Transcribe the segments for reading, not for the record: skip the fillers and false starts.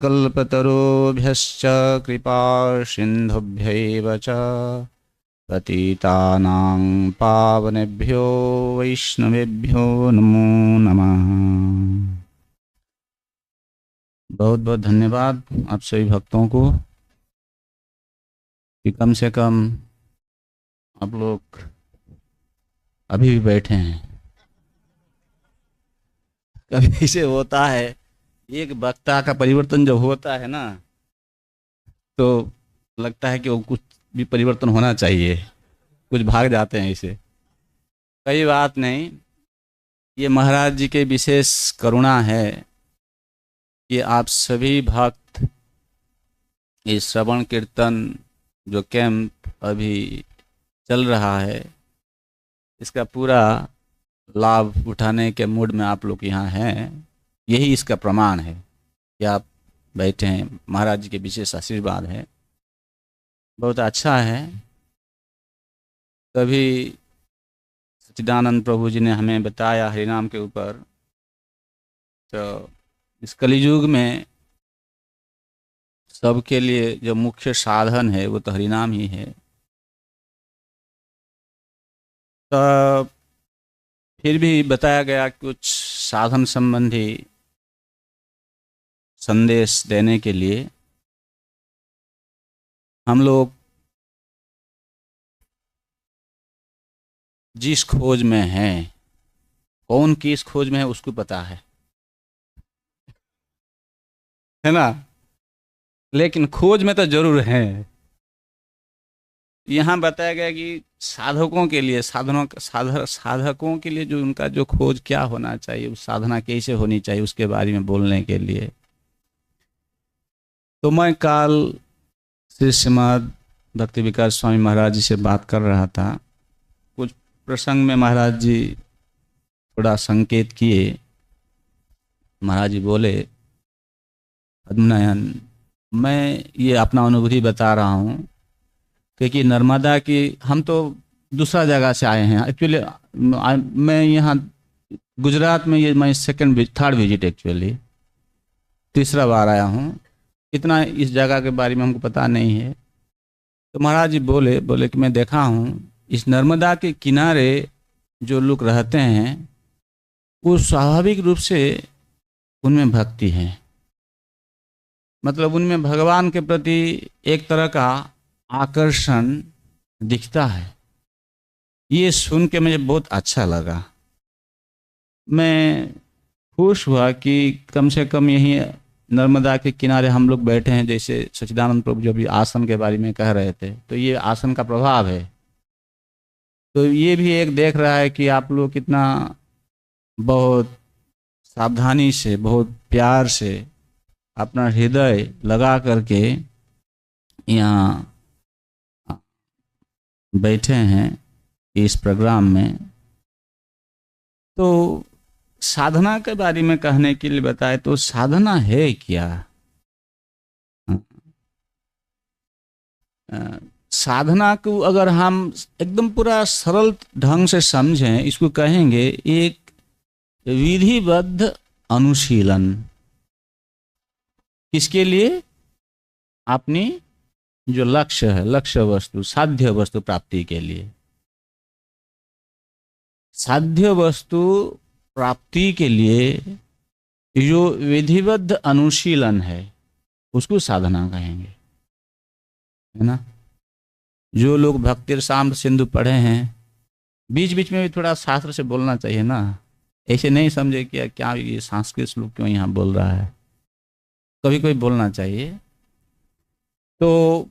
कल्पतरुभ्यश्च कृपा सिन्धुभ्यैव च पतितानां पावनेभ्यो वैष्णवेभ्यो नमो नमः। बहुत बहुत धन्यवाद आप सभी भक्तों को कि कम से कम आप लोग अभी भी बैठे हैं। कभी ऐसे होता है, एक वक्ता का परिवर्तन जब होता है ना, तो लगता है कि वो कुछ भी परिवर्तन होना चाहिए, कुछ भाग जाते हैं इसे। कोई बात नहीं, ये महाराज जी के विशेष करुणा है कि आप सभी भक्त इस श्रवण कीर्तन जो कैंप अभी चल रहा है, इसका पूरा लाभ उठाने के मूड में आप लोग यहाँ हैं। यही इसका प्रमाण है कि आप बैठे हैं। महाराज जी के विशेष आशीर्वाद है, बहुत अच्छा है। तभी सच्चिदानंद प्रभु जी ने हमें बताया हरिनाम के ऊपर, तो इस कलियुग में सबके लिए जो मुख्य साधन है वो तो हरिनाम ही है। तो फिर भी बताया गया कुछ साधन संबंधी संदेश देने के लिए। हम लोग जिस खोज में हैं, कौन किस खोज में है उसको पता है ना, लेकिन खोज में तो जरूर है। यहाँ बताया गया कि साधकों के लिए, साधकों के लिए जो उनका जो खोज क्या होना चाहिए, उस साधना कैसे होनी चाहिए, उसके बारे में बोलने के लिए। तो मैं कल श्री श्रीमद भक्ति विकास स्वामी महाराज जी से बात कर रहा था। कुछ प्रसंग में महाराज जी थोड़ा संकेत किए। महाराज जी बोले, पद्मनयन, मैं ये अपना अनुभूति बता रहा हूँ, क्योंकि नर्मदा की, हम तो दूसरा जगह से आए हैं एक्चुअली। मैं यहाँ गुजरात में, ये मैं थर्ड विजिट एक्चुअली, तीसरा बार आया हूँ। इतना इस जगह के बारे में हमको पता नहीं है। तो महाराज जी बोले कि मैं देखा हूँ इस नर्मदा के किनारे जो लोग रहते हैं वो स्वाभाविक रूप से उनमें भक्ति है, मतलब उनमें भगवान के प्रति एक तरह का आकर्षण दिखता है। ये सुन के मुझे बहुत अच्छा लगा। मैं खुश हुआ कि कम से कम यही नर्मदा के किनारे हम लोग बैठे हैं। जैसे सच्चिदानंद प्रभु जो भी आसन के बारे में कह रहे थे, तो ये आसन का प्रभाव है। तो ये भी एक देख रहा है कि आप लोग कितना बहुत सावधानी से, बहुत प्यार से अपना हृदय लगा करके यहाँ बैठे हैं इस प्रोग्राम में। तो साधना के बारे में कहने के लिए बताए, तो साधना है क्या? साधना को अगर हम एकदम पूरा सरल ढंग से समझें, इसको कहेंगे एक विधिबद्ध अनुशीलन। किसके लिए? अपनी जो लक्ष्य है, लक्ष्य वस्तु, साध्य वस्तु प्राप्ति के लिए। साध्य वस्तु प्राप्ति के लिए जो विधिबद्ध अनुशीलन है उसको साधना कहेंगे, है ना। जो लोग भक्ति रसामृत सिंधु पढ़े हैं, बीच बीच में भी थोड़ा शास्त्र से बोलना चाहिए ना। ऐसे नहीं समझे कि क्या ये संस्कृत श्लोक क्यों यहाँ बोल रहा है, कभी कभी बोलना चाहिए। तो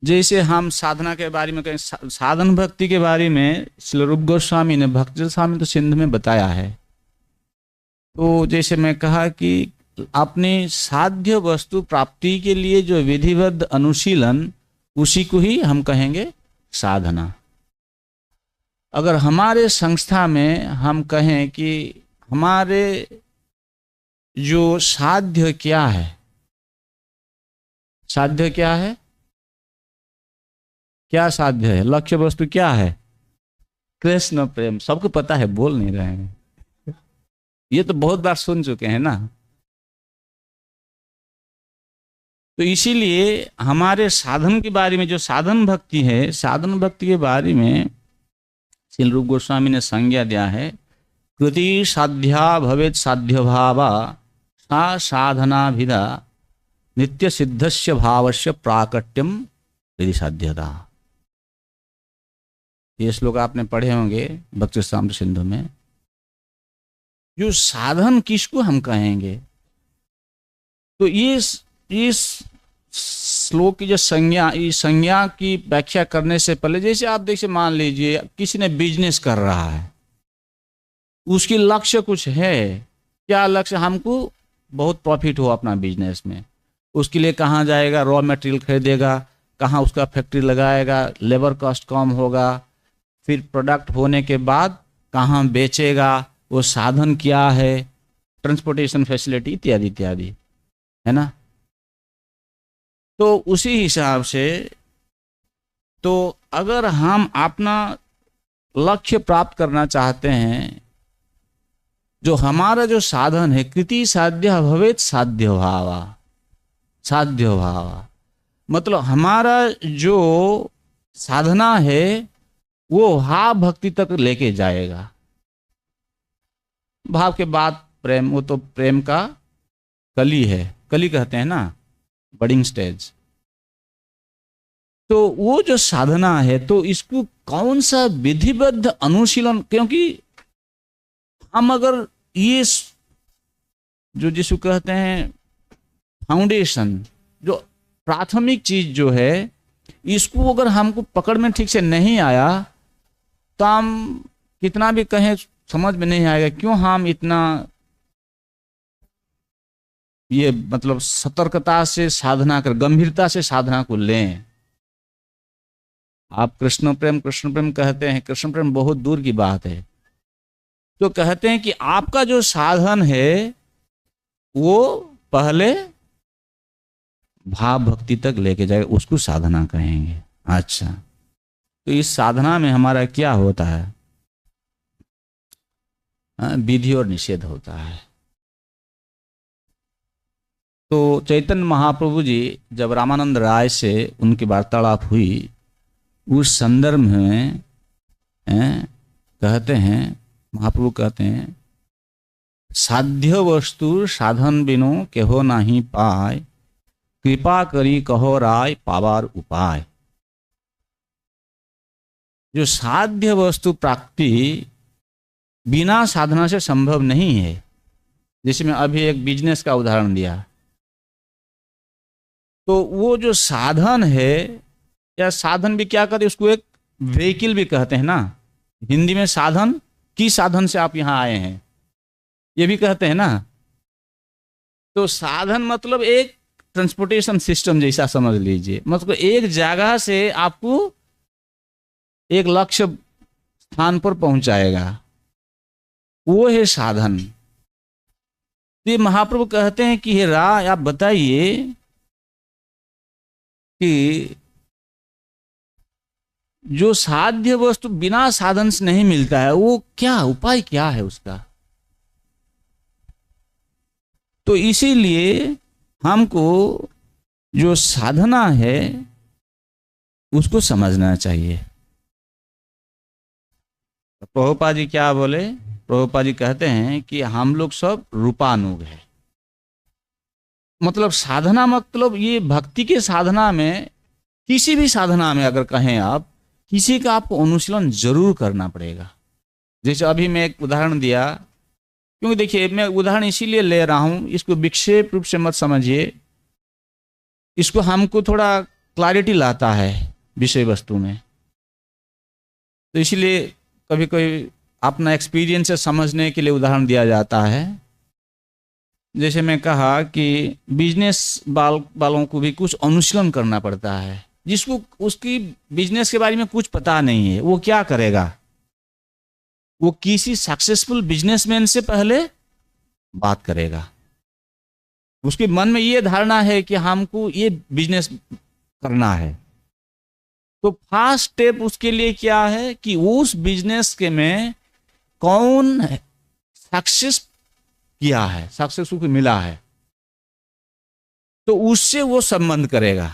जैसे हम साधना के बारे में कहें, साधन भक्ति के बारे में श्री रूप गोस्वामी ने भक्ति रसामृत सिंधु में बताया है। तो जैसे मैं कहा कि अपनी साध्य वस्तु प्राप्ति के लिए जो विधिबद्ध अनुशीलन, उसी को ही हम कहेंगे साधना। अगर हमारे संस्था में हम कहें कि हमारे जो साध्य क्या है, साध्य क्या है, क्या साध्य है, लक्ष्य वस्तु क्या है? कृष्ण प्रेम। सबको पता है, बोल नहीं रहे हैं। ये तो बहुत बार सुन चुके हैं ना। तो इसीलिए हमारे साधन के बारे में, जो साधन भक्ति है, साधन भक्ति के बारे में श्रील रूप गोस्वामी ने संज्ञा दिया है, कृति साध्या भवेत साध्य भावा सा साधना भिदा नित्य सिद्धस्य भावस्य प्राकट्यम यदि साध्यता। ये श्लोक आपने पढ़े होंगे भक्ति रसामृत सिंधु में। जो साधन किसको हम कहेंगे, तो इस श्लोक की जो संज्ञा, इस संज्ञा की व्याख्या करने से पहले, जैसे आप देखिए, मान लीजिए किसी ने बिजनेस कर रहा है, उसकी लक्ष्य कुछ है, क्या लक्ष्य, हमको बहुत प्रॉफिट हो अपना बिजनेस में, उसके लिए कहाँ जाएगा, रॉ मटेरियल खरीदेगा, कहाँ उसका फैक्ट्री लगाएगा, लेबर कॉस्ट कम होगा, फिर प्रोडक्ट होने के बाद कहाँ बेचेगा, वो साधन क्या है, ट्रांसपोर्टेशन फैसिलिटी इत्यादि इत्यादि, है ना। तो उसी हिसाब से, तो अगर हम अपना लक्ष्य प्राप्त करना चाहते हैं, जो हमारा जो साधन है, कृति साध्य भवेत साध्य भावा, साध्य भावा मतलब हमारा जो साधना है वो भाव भक्ति तक लेके जाएगा। भाव के बाद प्रेम, वो तो प्रेम का कली है, कली कहते हैं ना, बडिंग स्टेज। तो वो जो साधना है, तो इसको कौन सा विधिबद्ध अनुशीलन, क्योंकि हम अगर ये जो जिसको कहते हैं फाउंडेशन, जो प्राथमिक चीज जो है, इसको अगर हमको पकड़ में ठीक से नहीं आया, तो हम कितना भी कहें समझ में नहीं आएगा। क्यों हम इतना ये मतलब सतर्कता से साधना कर, गंभीरता से साधना को लें। आप कृष्ण प्रेम कहते हैं, कृष्ण प्रेम बहुत दूर की बात है। तो कहते हैं कि आपका जो साधन है वो पहले भाव भक्ति तक लेके जाएगा, उसको साधना कहेंगे। अच्छा, तो इस साधना में हमारा क्या होता है, विधि और निषेध होता है। तो चैतन्य महाप्रभु जी जब रामानंद राय से उनकी वार्तालाप हुई, उस संदर्भ में कहते हैं, महाप्रभु कहते हैं, साध्य वस्तु साधन बिनु केहो नाही पाय, कृपा करी कहो राय पावार उपाय। जो साध्य वस्तु प्राप्ति बिना साधना से संभव नहीं है। जैसे मैं अभी एक बिजनेस का उदाहरण दिया, तो वो जो साधन है, या साधन भी क्या कहते हैं, उसको एक व्हीकल भी कहते हैं ना, हिंदी में साधन, किस साधन से आप यहां आए हैं, ये भी कहते हैं ना। तो साधन मतलब एक ट्रांसपोर्टेशन सिस्टम जैसा समझ लीजिए, मतलब एक जगह से आपको एक लक्ष्य स्थान पर पहुंचाएगा, वो है साधन। ये महाप्रभु कहते हैं कि हे राय, आप बताइए कि जो साध्य वस्तु बिना साधन से नहीं मिलता है, वो क्या उपाय क्या है उसका। तो इसीलिए हमको जो साधना है उसको समझना चाहिए। प्रभुपाद जी क्या बोले, प्रभुपाद जी कहते हैं कि हम लोग सब रूपानुग है। मतलब साधना, मतलब ये भक्ति के साधना में, किसी भी साधना में अगर कहें आप, किसी का आपको अनुशीलन जरूर करना पड़ेगा। जैसे अभी मैं एक उदाहरण दिया, क्योंकि देखिए मैं उदाहरण इसीलिए ले रहा हूं, इसको विक्षेप रूप से मत समझिए, इसको हमको थोड़ा क्लैरिटी लाता है विषय वस्तु में। तो इसलिए कभी कोई अपना एक्सपीरियंस से समझने के लिए उदाहरण दिया जाता है। जैसे मैं कहा कि बिजनेस वालों को भी कुछ अनुशीलन करना पड़ता है। जिसको उसकी बिजनेस के बारे में कुछ पता नहीं है, वो क्या करेगा, वो किसी सक्सेसफुल बिजनेसमैन से पहले बात करेगा। उसके मन में ये धारणा है कि हमको ये बिजनेस करना है। तो फर्स्ट स्टेप उसके लिए क्या है कि उस बिजनेस के में कौन सक्सेस किया है, सक्सेस को मिला है, तो उससे वो संबंध करेगा,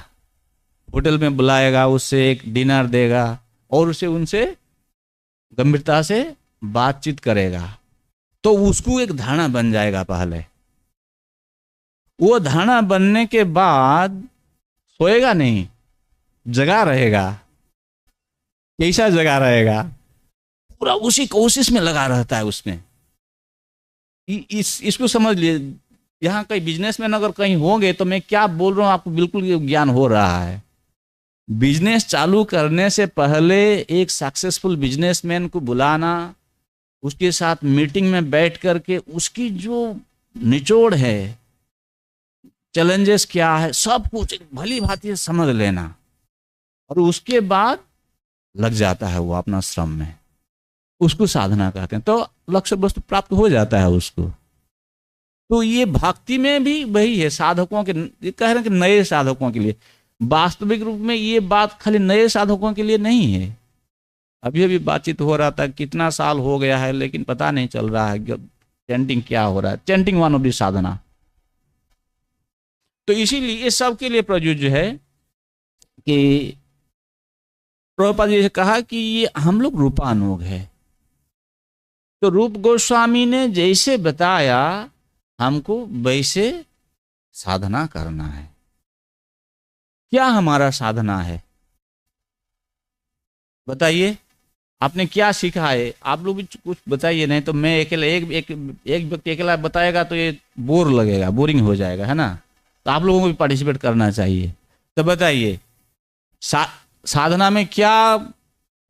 होटल में बुलाएगा, उससे एक डिनर देगा और उसे उनसे गंभीरता से बातचीत करेगा, तो उसको एक धारणा बन जाएगा। पहले वो धारणा बनने के बाद सोएगा नहीं, जगा रहेगा। कैसा जगा रहेगा? पूरा उसी कोशिश में लगा रहता है उसमें। इसको समझ लिए। यहाँ कई बिजनेसमैन अगर कहीं होंगे तो मैं क्या बोल रहा हूँ आपको बिल्कुल ये ज्ञान हो रहा है। बिजनेस चालू करने से पहले एक सक्सेसफुल बिजनेसमैन को बुलाना, उसके साथ मीटिंग में बैठ करके उसकी जो निचोड़ है, चैलेंजेस क्या है, सब कुछ भली भांति समझ लेना, और उसके बाद लग जाता है वो अपना श्रम में। उसको साधना कहते हैं। तो लक्ष्य वस्तु प्राप्त हो जाता है उसको। तो ये भक्ति में भी वही है। साधकों के, ये कह रहे हैं कि नए साधकों के लिए, वास्तविक रूप में ये बात खाली नए साधकों के लिए नहीं है। अभी अभी बातचीत हो रहा था, कितना साल हो गया है लेकिन पता नहीं चल रहा है चैंटिंग क्या हो रहा है। चैंटिंग वन ऑफ दी साधना। तो इसीलिए ये सब के लिए प्रयोज्य है कि प्रभुपाद जी ने कहा कि ये हम लोग रूपानुग है। तो रूप गोस्वामी ने जैसे बताया हमको वैसे साधना करना है। क्या हमारा साधना है बताइए? आपने क्या सीखा है? आप लोग भी कुछ बताइए, नहीं तो मैं अकेला एक व्यक्ति अकेला बताएगा तो ये बोर लगेगा, बोरिंग हो जाएगा, है ना। तो आप लोगों को भी पार्टिसिपेट करना चाहिए। तो बताइए साधना में क्या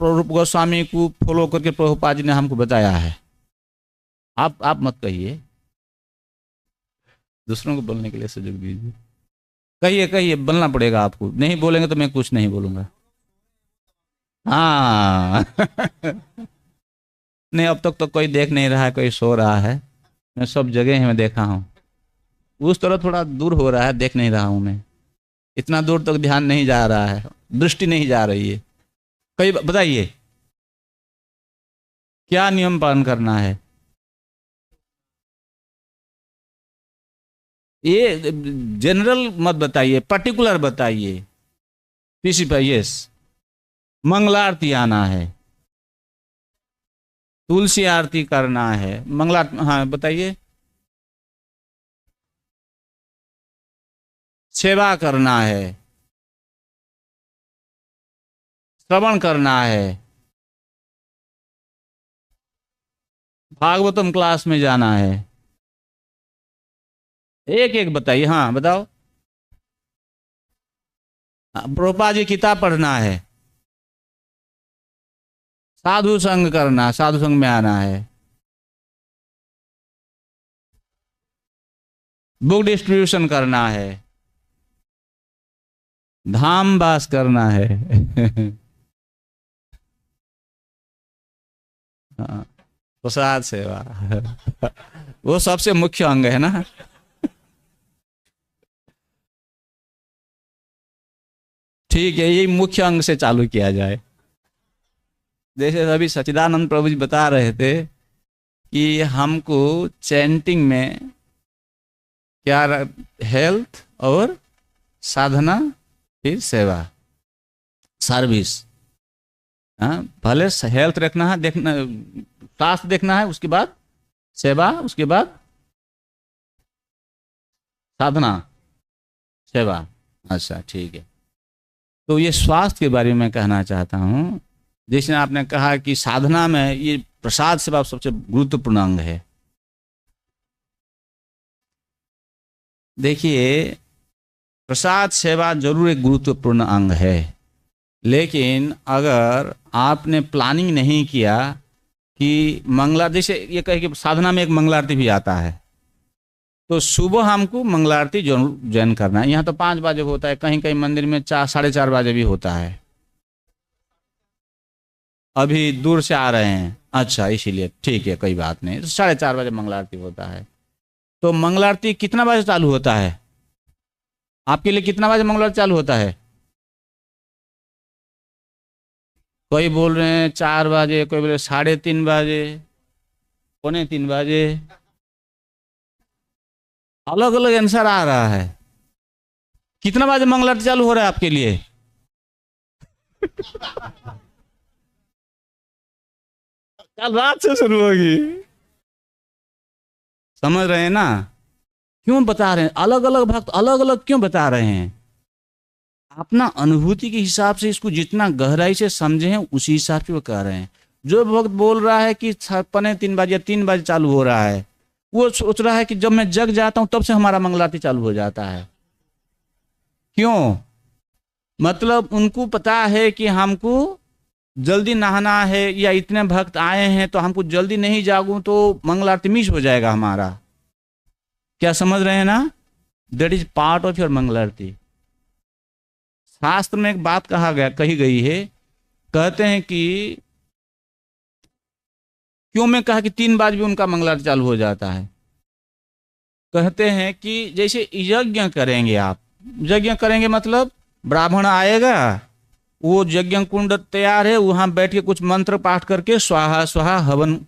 रूप गोस्वामी को फॉलो करके प्रभुपाद जी ने हमको बताया है। आप मत कहिए, दूसरों को बोलने के लिए सुযোগ दीजिए। कहिए कहिए, बोलना पड़ेगा आपको। नहीं बोलेंगे तो मैं कुछ नहीं बोलूंगा। हाँ नहीं, अब तक तो कोई देख नहीं रहा है, कोई सो रहा है। मैं सब जगह में देखा हूँ। उस तरह थोड़ा दूर हो रहा है, देख नहीं रहा हूँ मैं। इतना दूर तक ध्यान नहीं जा रहा है, दृष्टि नहीं जा रही है। कई बताइए क्या नियम पालन करना है? ये जनरल मत बताइए, पर्टिकुलर बताइए। पीसी पर यस, मंगलारती आना है, तुलसी आरती करना है, मंगला, हाँ बताइए। सेवा करना है, श्रवण करना है, भागवतम क्लास में जाना है। एक एक बताइए। हाँ बताओ। प्रभुपाद जी किताब पढ़ना है, साधु संग करना, साधु संग में आना है, बुक डिस्ट्रीब्यूशन करना है, धाम वास करना है हाँ, प्रसाद सेवा वो सबसे मुख्य अंग है ना। ठीक है, ये मुख्य अंग से चालू किया जाए। जैसे अभी सच्चिदानंद प्रभु जी बता रहे थे कि हमको चैंटिंग में क्या, हेल्थ और साधना, फिर सेवा, सर्विस। हाँ, पहले हेल्थ रखना है, देखना, स्वास्थ्य देखना है, उसके बाद सेवा, उसके बाद साधना, सेवा। अच्छा ठीक है। तो ये स्वास्थ्य के बारे में कहना चाहता हूँ। जैसे आपने कहा कि साधना में ये प्रसाद सेवा सबसे गुरुत्वपूर्ण अंग है। देखिए, प्रसाद सेवा जरूर एक गुरुत्वपूर्ण अंग है, लेकिन अगर आपने प्लानिंग नहीं किया कि मंगला, जैसे ये कहे कि साधना में एक मंगलारती भी आता है, तो सुबह हमको मंगलारती ज्वाइन करना है। यहाँ तो 5 बजे होता है, कहीं कहीं मंदिर में 4, 4:30 बजे भी होता है। अभी दूर से आ रहे हैं, अच्छा, इसीलिए ठीक है, कोई बात नहीं। तो 4:30 बजे मंगलारती होता है। तो मंगलारती कितना बजे चालू होता है आपके लिए? कितना बजे मंगलारती चालू होता है? कोई बोल रहे हैं 4 बजे, कोई बोले 3:30 बजे, 2:45 बजे। अलग अलग आंसर आ रहा है। कितना बजे मंगल आरती चालू हो रहा है आपके लिए? कल रात से शुरू होगी। समझ रहे हैं ना? क्यों बता रहे हैं? अलग अलग भक्त अलग अलग क्यों बता रहे हैं? अपना अनुभूति के हिसाब से इसको जितना गहराई से समझे हैं उसी हिसाब से वो कह रहे हैं। जो भक्त बोल रहा है कि 3:15 या 3 बजे चालू हो रहा है, वो सोच रहा है कि जब मैं जग जाता हूं तब से हमारा मंगल आरती चालू हो जाता है। क्यों? मतलब उनको पता है कि हमको जल्दी नहाना है, या इतने भक्त आए हैं तो हमको जल्दी नहीं जागूं तो मंगल आरती मिस हो जाएगा हमारा। क्या समझ रहे हैं ना? That is part of your mangal aarti. शास्त्र में एक बात कही गई है, कहते हैं कि क्यों मैं कहा कि 3 बजे भी उनका मंगल आरती चालू हो जाता है। कहते हैं कि जैसे यज्ञ करेंगे, आप यज्ञ करेंगे मतलब ब्राह्मण आएगा, वो यज्ञ कुंड तैयार है, वहां बैठ के कुछ मंत्र पाठ करके स्वाहा स्वाहा हवन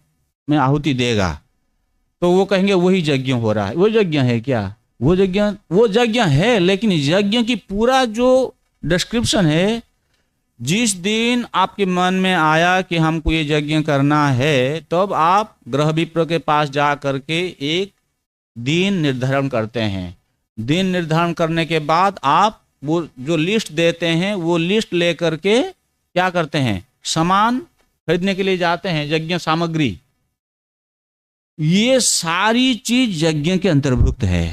में आहुति देगा, तो वो कहेंगे वही यज्ञ हो रहा है। वो यज्ञ है क्या? वो यज्ञ है, लेकिन यज्ञ की पूरा जो डिस्क्रिप्शन है, जिस दिन आपके मन में आया कि हमको ये यज्ञ करना है, तब आप ग्रह विप्र के पास जा करके एक दिन निर्धारण करते हैं। दिन निर्धारण करने के बाद आप वो जो लिस्ट देते हैं, वो लिस्ट लेकर के क्या करते हैं? सामान खरीदने के लिए जाते हैं, यज्ञ सामग्री। ये सारी चीज यज्ञ के अंतर्भुक्त है।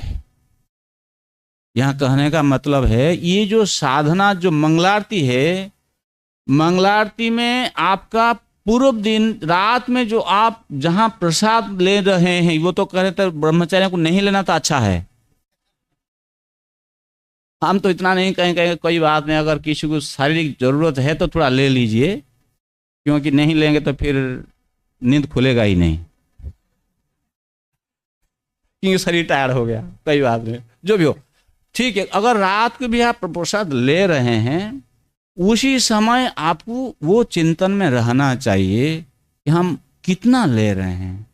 यहां कहने का मतलब है, ये जो साधना, जो मंगलारती है, मंगलारती में आपका पूर्व दिन रात में जो आप जहां प्रसाद ले रहे हैं, वो तो कह रहे थे ब्रह्मचार्य को नहीं लेना तो अच्छा है। हम तो इतना नहीं कहेंगे, कोई बात नहीं, अगर किसी को शारीरिक जरूरत है तो थोड़ा ले लीजिए, क्योंकि नहीं लेंगे तो फिर नींद खुलेगा ही नहीं, क्योंकि शरीर टायर्ड हो गया। कोई बात नहीं, जो भी हो ठीक है। अगर रात को भी आप प्रसाद ले रहे हैं, उसी समय आपको वो चिंतन में रहना चाहिए कि हम कितना ले रहे हैं।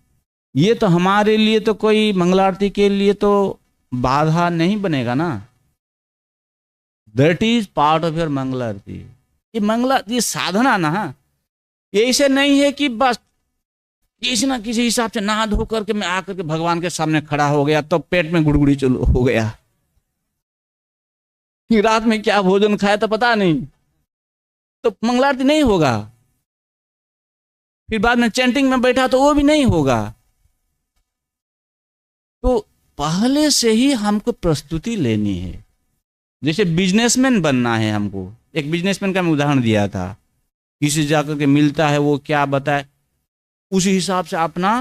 ये तो हमारे लिए तो कोई मंगलारती के लिए तो बाधा नहीं बनेगा ना। That is part of your mangal aarti. ये साधना ना, ये ऐसे नहीं है कि बस किसी ना किसी हिसाब से नहा धो करके मैं आकर के भगवान के सामने खड़ा हो गया तो पेट में गुड़गुड़ी चलो हो गया, कि रात में क्या भोजन खाया तो पता नहीं, तो मंगल आरती नहीं होगा। फिर बाद में चैंटिंग में बैठा तो वो भी नहीं होगा। तो पहले से ही हमको प्रस्तुति लेनी है। जैसे बिजनेसमैन बनना है हमको, एक बिजनेसमैन का मैं उदाहरण दिया था, किसी जाकर के मिलता है, वो क्या बताए, उसी हिसाब से अपना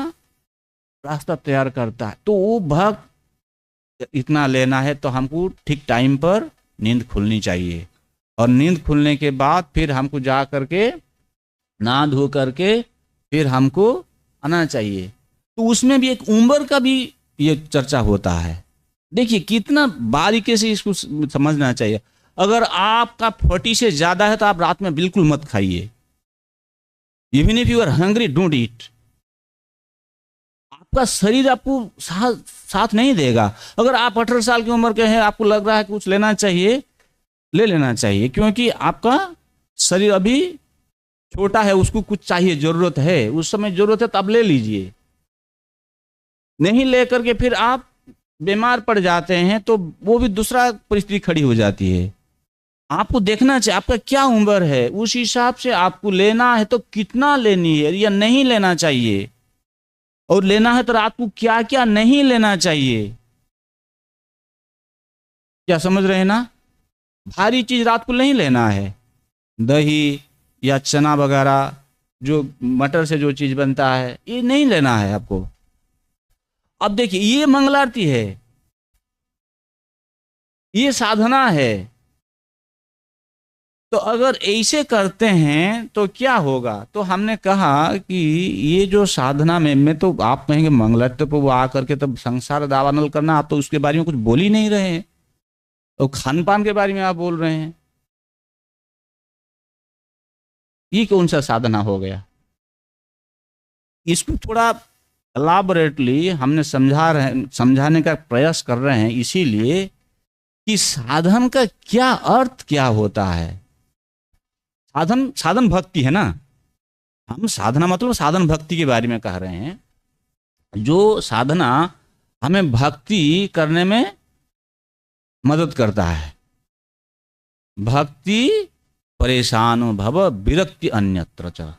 रास्ता तैयार करता है। तो वो भक्त इतना लेना है तो हमको ठीक टाइम पर नींद खुलनी चाहिए, और नींद खुलने के बाद फिर हमको जा करके नहा धो करके फिर हमको आना चाहिए। तो उसमें भी एक उम्र का भी ये चर्चा होता है। देखिए कितना बारीकी से इसको समझना चाहिए। अगर आपका 40 से ज्यादा है तो आप रात में बिल्कुल मत खाइए। Even if you are hungry don't eat. आपका शरीर आपको साथ नहीं देगा। अगर आप 18 साल की उम्र के हैं, आपको लग रहा है कुछ लेना चाहिए, ले लेना चाहिए, क्योंकि आपका शरीर अभी छोटा है, उसको कुछ चाहिए, जरूरत है, उस समय जरूरत है तो आप ले लीजिए। नहीं लेकर के फिर आप बीमार पड़ जाते हैं तो वो भी दूसरा परिस्थिति खड़ी हो जाती है। आपको देखना चाहिए आपका क्या उम्र है, उस हिसाब से आपको लेना है तो कितना लेनी है या नहीं लेना चाहिए, और लेना है तो रात को क्या क्या नहीं लेना चाहिए। क्या समझ रहे हैं ना? भारी चीज रात को नहीं लेना है, दही या चना वगैरह, जो मटर से जो चीज बनता है, ये नहीं लेना है आपको। अब देखिए ये मंगल आरती है, ये साधना है। तो अगर ऐसे करते हैं तो क्या होगा? तो हमने कहा कि ये जो साधना में तो आप कहेंगे मंगल आरती पर वो आकर के तब संसार दावानल करना, आप तो उसके बारे में कुछ बोल ही नहीं रहे हैं, तो खान पान के बारे में आप बोल रहे हैं। ये कौन सा साधना हो गया? इसको थोड़ा एलाबोरेटली हमने समझाने का प्रयास कर रहे हैं, इसीलिए कि साधन का क्या अर्थ क्या होता है। साधन साधन भक्ति है ना, हम साधना मतलब साधन भक्ति के बारे में कह रहे हैं। जो साधना हमें भक्ति करने में मदद करता है। भक्ति परेशान भव विरक्ति अन्यत्र च।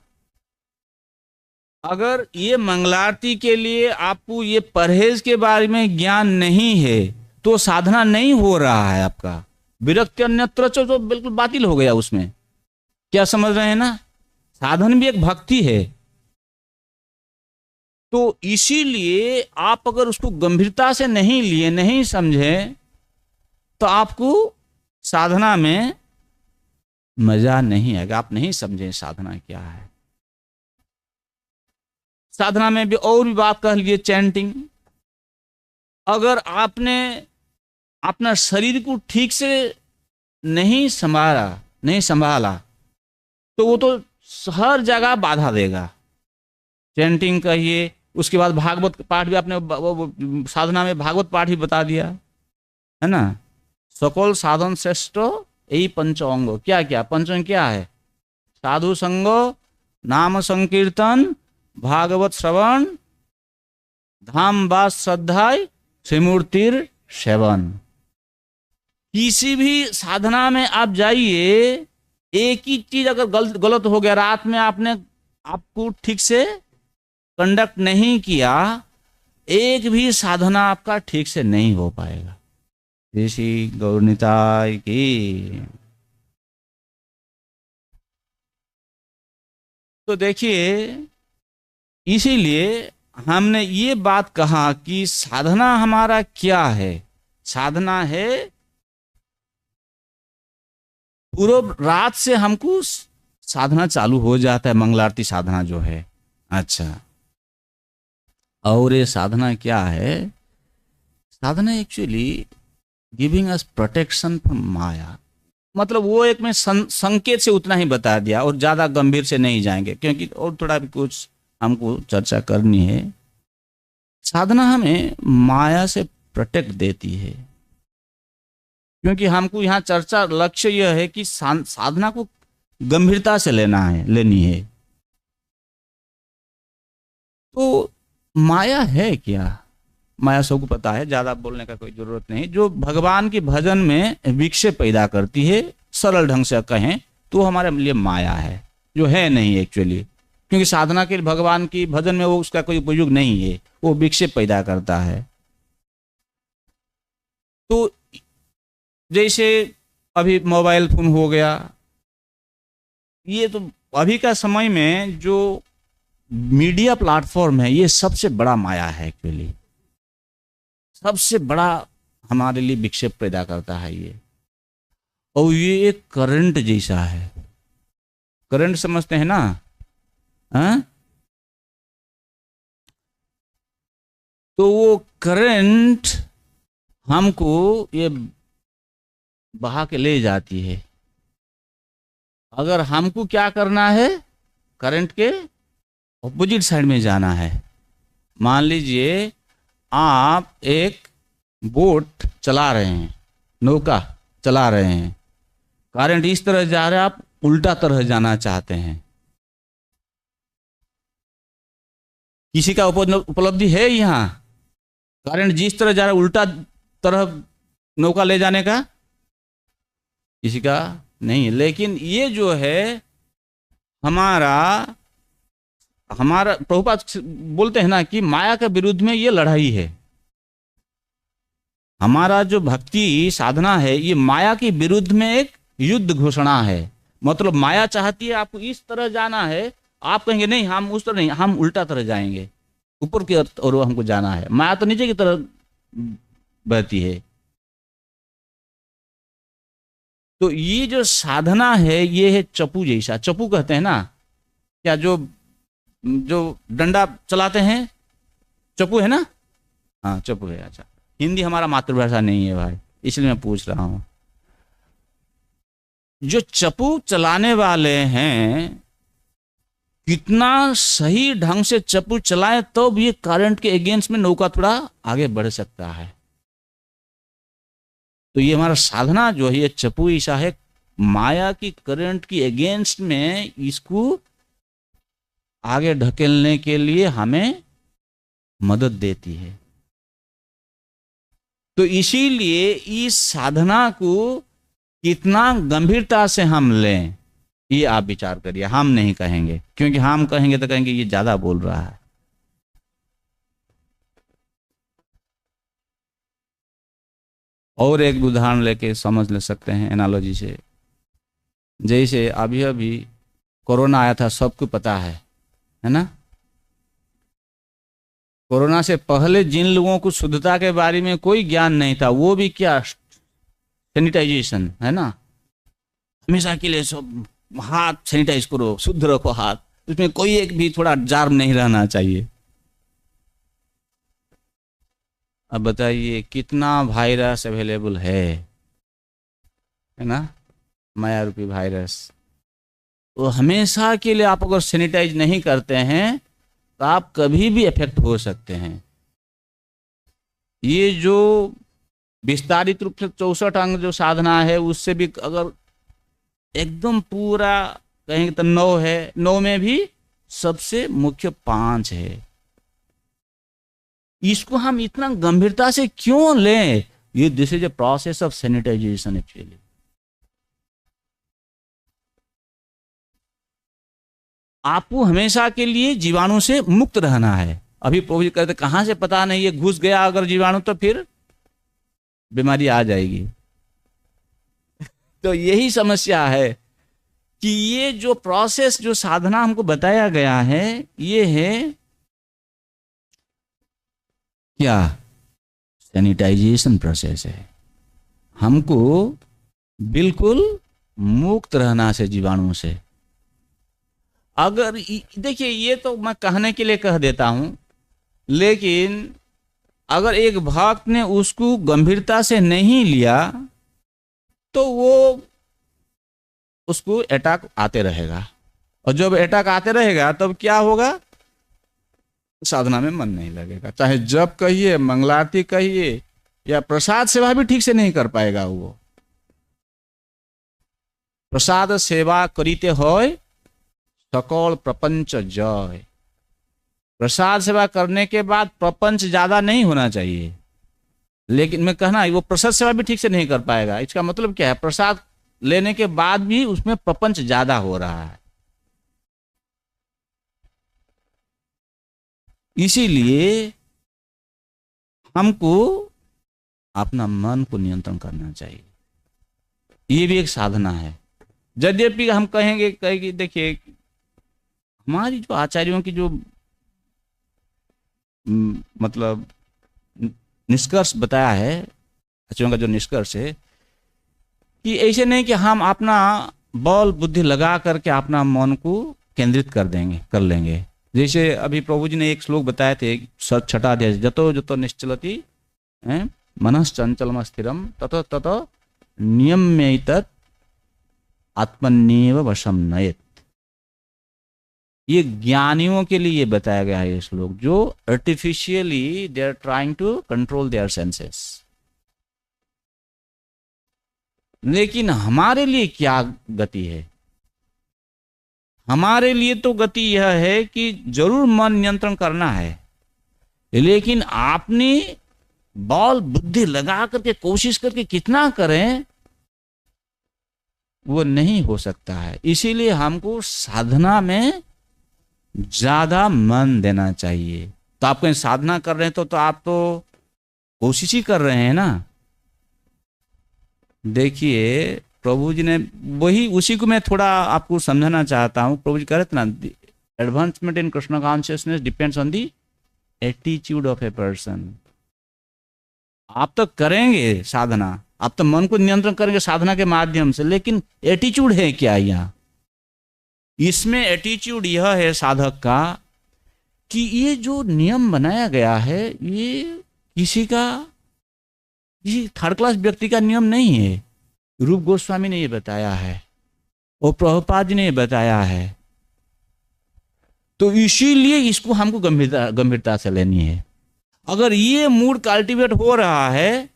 अगर ये मंगलारती के लिए आपको ये परहेज के बारे में ज्ञान नहीं है तो साधना नहीं हो रहा है आपका। विरक्ति अन्यत्र च तो बिल्कुल बातिल हो गया उसमें। क्या समझ रहे हैं ना, साधन भी एक भक्ति है। तो इसीलिए आप अगर उसको गंभीरता से नहीं लिए, नहीं समझे, तो आपको साधना में मजा नहीं आएगा। आप नहीं समझे साधना क्या है। साधना में भी और भी बात कह लीजिए, चैंटिंग। अगर आपने अपना शरीर को ठीक से नहीं संभाला तो वो तो हर जगह बाधा देगा। चैंटिंग कहिए, उसके बाद भागवत पाठ भी आपने साधना में भागवत पाठ ही बता दिया है ना। सकल साधन श्रेष्ठ यही पंचअंग। क्या क्या पंचअंग क्या है? साधु संगो, नाम संकीर्तन, भागवत श्रवण, धाम वास श्रद्धाय, श्रीमूर्तिर सेवन। किसी भी साधना में आप जाइए, एक ही चीज अगर गलत हो गया, रात में आपने आपको ठीक से कंडक्ट नहीं किया, एक भी साधना आपका ठीक से नहीं हो पाएगा। ऋषि गौरनिताय की। तो देखिए, इसीलिए हमने ये बात कहा कि साधना हमारा क्या है। साधना है पूर्व रात से हमको साधना चालू हो जाता है, मंगलारती साधना जो है। अच्छा, और ये साधना क्या है? Sadhana actually giving us protection from maya. मतलब वो एक में संकेत से उतना ही बता दिया और ज्यादा गंभीर से नहीं जाएंगे, क्योंकि और थोड़ा भी कुछ हमको चर्चा करनी है। साधना हमें माया से प्रोटेक्ट देती है, क्योंकि हमको यहाँ चर्चा लक्ष्य यह है कि साधना को गंभीरता से लेनी है। तो माया है क्या? माया सबको पता है, ज्यादा बोलने का कोई जरूरत नहीं। जो भगवान के भजन में विक्षेप पैदा करती है, सरल ढंग से कहें तो हमारे लिए माया है, जो है नहीं एक्चुअली। क्योंकि साधना के भगवान की भजन में वो उसका कोई उपयोग नहीं है, वो विक्षेप पैदा करता है। तो जैसे अभी मोबाइल फोन हो गया, ये तो अभी का समय में जो मीडिया प्लेटफॉर्म है, ये सबसे बड़ा माया है एक्चुअली। सबसे बड़ा हमारे लिए विक्षेप पैदा करता है ये। और ये एक करंट जैसा है। करंट समझते हैं ना? हाँ, तो वो करंट हमको ये बहा के ले जाती है। अगर हमको क्या करना है, करंट के ऑपोजिट साइड में जाना है। मान लीजिए आप एक बोट चला रहे हैं, नौका चला रहे हैं, करंट इस तरह जा रहा है, आप उल्टा तरह जाना चाहते हैं। किसी का उपलब्धि है यहाँ? करंट जिस तरह जा रहा है उल्टा तरह नौका ले जाने का किसी का नहीं। लेकिन ये जो है हमारा प्रभुपाद बोलते हैं ना कि माया के विरुद्ध में ये लड़ाई है। हमारा जो भक्ति साधना है, ये माया के विरुद्ध में एक युद्ध घोषणा है। मतलब माया चाहती है आपको इस तरह जाना है, आप कहेंगे नहीं हम उस तरह नहीं, हम उल्टा तरह जाएंगे, ऊपर की ओर हमको जाना है। माया तो नीचे की तरह बहती है। तो ये जो साधना है ये है चप्पू जैसा। चप्पू कहते हैं ना क्या, जो डंडा चलाते हैं, चप्पू है ना? हाँ चप्पू है। अच्छा, हिंदी हमारा मातृभाषा नहीं है भाई, इसलिए मैं पूछ रहा हूं। जो चप्पू चलाने वाले हैं, कितना सही ढंग से चप्पू चलाए तो भी करंट के अगेंस्ट में नौका थोड़ा आगे बढ़ सकता है। तो ये हमारा साधना जो है ये चपू ईशा है, माया की करंट की अगेंस्ट में इसको आगे ढकेलने के लिए हमें मदद देती है। तो इसीलिए इस साधना को कितना गंभीरता से हम लें, ये आप विचार करिए। हम नहीं कहेंगे, क्योंकि हम कहेंगे तो कहेंगे ये ज्यादा बोल रहा है। और एक उदाहरण लेके समझ ले सकते हैं एनालॉजी से। जैसे अभी अभी कोरोना आया था, सबको पता है ना। कोरोना से पहले जिन लोगों को शुद्धता के बारे में कोई ज्ञान नहीं था, वो भी क्या सैनिटाइजेशन, है ना, हमेशा के लिए सब हाथ सैनिटाइज करो, शुद्ध रखो हाथ, उसमें कोई एक भी थोड़ा जार्म नहीं रहना चाहिए। अब बताइए कितना वायरस अवेलेबल है ना, माया रूपी वायरस। तो हमेशा के लिए आप अगर सैनिटाइज नहीं करते हैं तो आप कभी भी इफेक्ट हो सकते हैं। ये जो विस्तारित रूप से 64 अंग जो साधना है, उससे भी अगर एकदम पूरा कहेंगे तो 9 है, 9 में भी सबसे मुख्य 5 है। इसको हम इतना गंभीरता से क्यों लें? ये this is a process of sanitization actually. आपको हमेशा के लिए जीवाणु से मुक्त रहना है। अभी प्रभु जी कहते कहां से पता नहीं, ये घुस गया अगर जीवाणु तो फिर बीमारी आ जाएगी। तो यही समस्या है कि ये जो प्रोसेस, जो साधना हमको बताया गया है, ये है क्या? सैनिटाइजेशन प्रोसेस है। हमको बिल्कुल मुक्त रहना से जीवाणु से। अगर देखिए, ये तो मैं कहने के लिए कह देता हूं, लेकिन अगर एक भक्त ने उसको गंभीरता से नहीं लिया तो वो उसको अटैक आते रहेगा, और जब अटैक आते रहेगा तब क्या होगा? साधना में मन नहीं लगेगा। चाहे जप कहिए, मंगलारती कहिए, या प्रसाद सेवा भी ठीक से नहीं कर पाएगा वो। प्रसाद सेवा करीते होय सकल प्रपंच जय। प्रसाद सेवा करने के बाद प्रपंच ज्यादा नहीं होना चाहिए, लेकिन मैं कहना वो प्रसाद सेवा भी ठीक से नहीं कर पाएगा। इसका मतलब क्या है? प्रसाद लेने के बाद भी उसमें प्रपंच ज्यादा हो रहा है। इसीलिए हमको अपना मन को नियंत्रण करना चाहिए। ये भी एक साधना है। यद्यपि हम कहेंगे देखिए, हमारी जो आचार्यों की जो मतलब निष्कर्ष बताया है, आचार्यों का जो निष्कर्ष है कि ऐसे नहीं कि हम अपना बल बुद्धि लगा करके अपना मन को केंद्रित कर लेंगे। जैसे अभी प्रभु जी ने एक श्लोक बताए थे, 6ठा अध्याय, जतो जतो निश्चलति मनश्चंचलम स्थिरम ततो ततो नियम्यैतत् आत्मन्येव वशम नयेत्। ये ज्ञानियों के लिए ये बताया गया है ये श्लोक, जो artificially they are trying to control their senses. लेकिन हमारे लिए क्या गति है? हमारे लिए तो गति यह है कि जरूर मन नियंत्रण करना है, लेकिन आपने बल बुद्धि लगा करके कोशिश करके कितना करें, वो नहीं हो सकता है। इसीलिए हमको साधना में ज्यादा मन देना चाहिए। तो आप कहीं साधना कर रहे हैं तो आप तो कोशिश ही कर रहे हैं ना। देखिए प्रभु जी ने वही, उसी को मैं थोड़ा आपको समझाना चाहता हूं। प्रभु जी कह रहे थे ना, advancement in Krishna consciousness depends on the attitude of a person. आप तो करेंगे साधना, आप तो मन को नियंत्रण करेंगे साधना के माध्यम से, लेकिन एटीट्यूड है क्या यहाँ? इसमें एटीट्यूड यह है साधक का कि ये जो नियम बनाया गया है, ये किसी थर्ड क्लास व्यक्ति का नियम नहीं है। रूप गोस्वामी ने ये बताया है और प्रभुपाद जी ने ये बताया है। तो इसीलिए इसको हमको गंभीरता से लेनी है। अगर ये मूड कल्टीवेट हो रहा है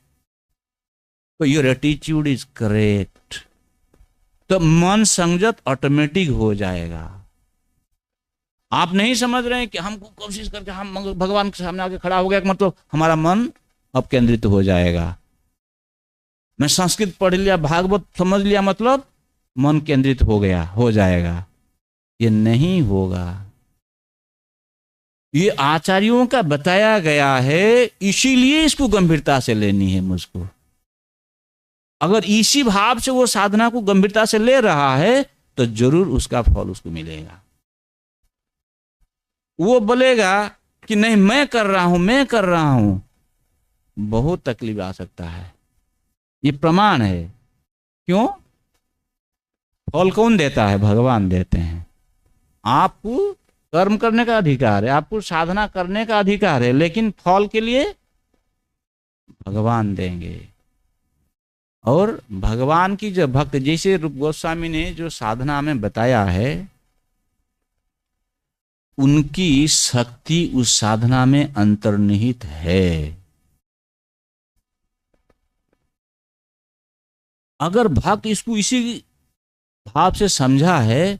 तो योर एटीट्यूड इज करेक्ट, तो मन संयत ऑटोमेटिक हो जाएगा। आप नहीं समझ रहे हैं कि हमको कोशिश करके हम भगवान के सामने आके खड़ा हो गया, मतलब हमारा मन अब केंद्रित हो जाएगा। मैं संस्कृत पढ़ लिया, भागवत समझ लिया, मतलब मन केंद्रित हो गया, हो जाएगा। ये नहीं होगा। ये आचार्यों का बताया गया है, इसीलिए इसको गंभीरता से लेनी है मुझको। अगर इसी भाव से वो साधना को गंभीरता से ले रहा है तो जरूर उसका फल उसको मिलेगा। वो बोलेगा कि नहीं मैं कर रहा हूं, मैं कर रहा हूं, बहुत तकलीफ आ सकता है। ये प्रमाण है। क्यों? फल कौन देता है? भगवान देते हैं। आपको कर्म करने का अधिकार है, आपको साधना करने का अधिकार है, लेकिन फल के लिए भगवान देंगे। और भगवान की जो भक्त, जैसे रूप गोस्वामी ने जो साधना में बताया है, उनकी शक्ति उस साधना में अंतर्निहित है। अगर भक्त इसको इसी भाव से समझा है,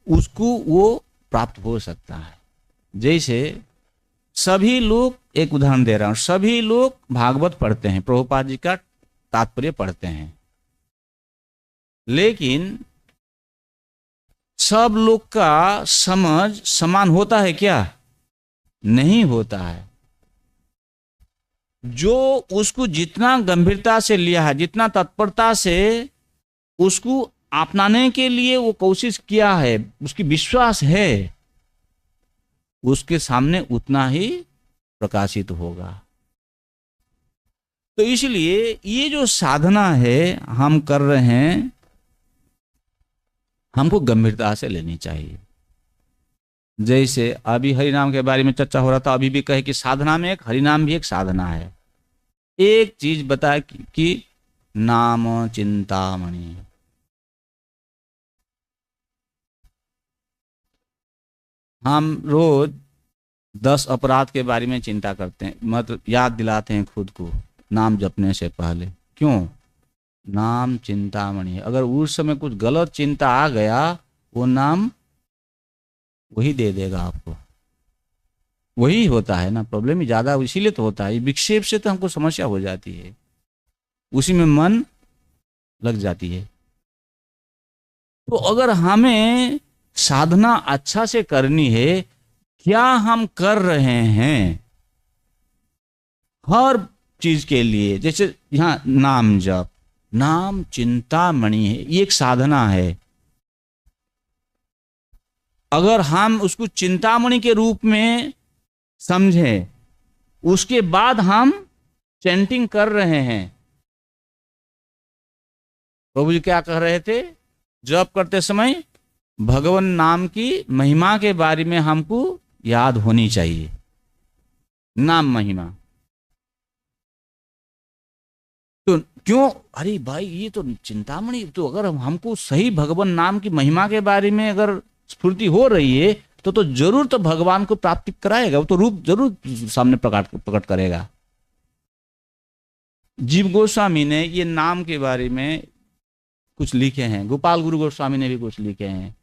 उसको वो प्राप्त हो सकता है। जैसे सभी लोग, एक उदाहरण दे रहा हूं, सभी लोग भागवत पढ़ते हैं, प्रभुपाद जी का तात्पर्य पढ़ते हैं, लेकिन सब लोग का समझ समान होता है क्या? नहीं होता है। जो उसको जितना गंभीरता से लिया है, जितना तत्परता से उसको अपनाने के लिए वो कोशिश किया है, उसकी विश्वास है, उसके सामने उतना ही प्रकाशित होगा। तो इसलिए ये जो साधना है हम कर रहे हैं, हमको गंभीरता से लेनी चाहिए। जैसे अभी हरिनाम के बारे में चर्चा हो रहा था, अभी भी कहे कि साधना में एक हरिनाम भी एक साधना है। एक चीज बता कि नाम चिंतामणि, हम रोज 10 अपराध के बारे में चिंता करते हैं, मतलब याद दिलाते हैं खुद को नाम जपने से पहले। क्यों? नाम चिंतामणि है। अगर उस समय कुछ गलत चिंता आ गया, वो नाम वही दे देगा आपको। वही होता है ना, प्रॉब्लम ही ज्यादा इसीलिए तो होता है। विक्षेप से तो हमको समस्या हो जाती है, उसी में मन लग जाती है। तो अगर हमें साधना अच्छा से करनी है, क्या हम कर रहे हैं हर चीज के लिए? जैसे यहाँ नाम जप, नाम चिंतामणि है, ये एक साधना है। अगर हम उसको चिंतामणि के रूप में समझें, उसके बाद हम चैंटिंग कर रहे हैं। प्रभु जी क्या कह रहे थे? जप करते समय भगवान नाम की महिमा के बारे में हमको याद होनी चाहिए। नाम महिमा तो क्यों? अरे भाई, ये तो चिंतामणि, तो अगर हमको सही भगवान नाम की महिमा के बारे में अगर स्फूर्ति हो रही है तो जरूर तो भगवान को प्राप्ति कराएगा, वो तो रूप जरूर सामने प्रकट करेगा। जीव गोस्वामी ने ये नाम के बारे में कुछ लिखे हैं, गोपाल गुरु गोस्वामी ने भी कुछ लिखे हैं।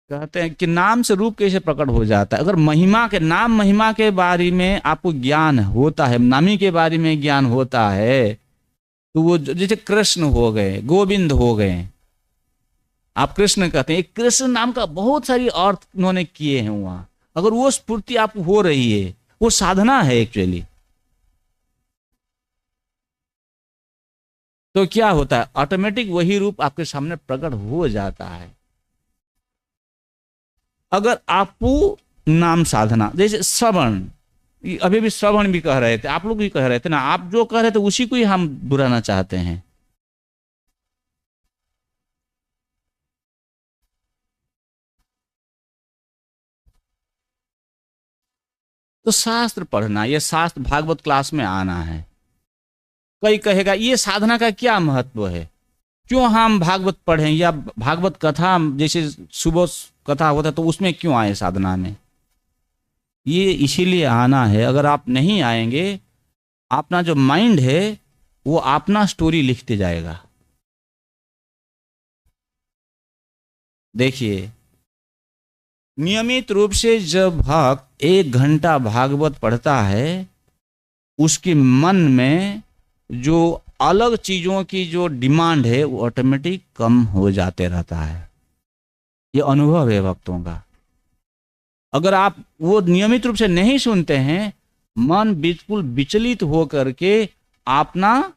कहते हैं कि नाम से रूप कैसे प्रकट हो जाता है। अगर महिमा के, नाम महिमा के बारे में आपको ज्ञान होता है, नामी के बारे में ज्ञान होता है, तो वो जैसे कृष्ण हो गए, गोविंद हो गए, आप कृष्ण कहते हैं, कृष्ण नाम का बहुत सारी अर्थ उन्होंने किए हैं वहां। अगर वो स्फूर्ति आपको हो रही है, वो साधना है एक्चुअली। तो क्या होता है? ऑटोमेटिक वही रूप आपके सामने प्रकट हो जाता है। अगर आपको नाम साधना, जैसे श्रवण, अभी भी श्रवण भी कह रहे थे, आप लोग भी कह रहे थे ना, आप जो कह रहे थे उसी को ही हम दोहराना चाहते हैं। तो शास्त्र पढ़ना, ये शास्त्र भागवत क्लास में आना है। कोई कहेगा ये साधना का क्या महत्व है, क्यों हम भागवत पढ़ें, या भागवत कथा जैसे सुबह कथा होता है तो उसमें क्यों आए साधना में? ये इसीलिए आना है। अगर आप नहीं आएंगे, अपना जो माइंड है वो अपना स्टोरी लिखते जाएगा। देखिए, नियमित रूप से जब भक्त 1 घंटा भागवत पढ़ता है, उसके मन में जो अलग चीजों की जो डिमांड है वो ऑटोमेटिक कम हो जाते रहता है। ये अनुभव है भक्तों का। अगर आप वो नियमित रूप से नहीं सुनते हैं, मन बिल्कुल विचलित हो करके अपना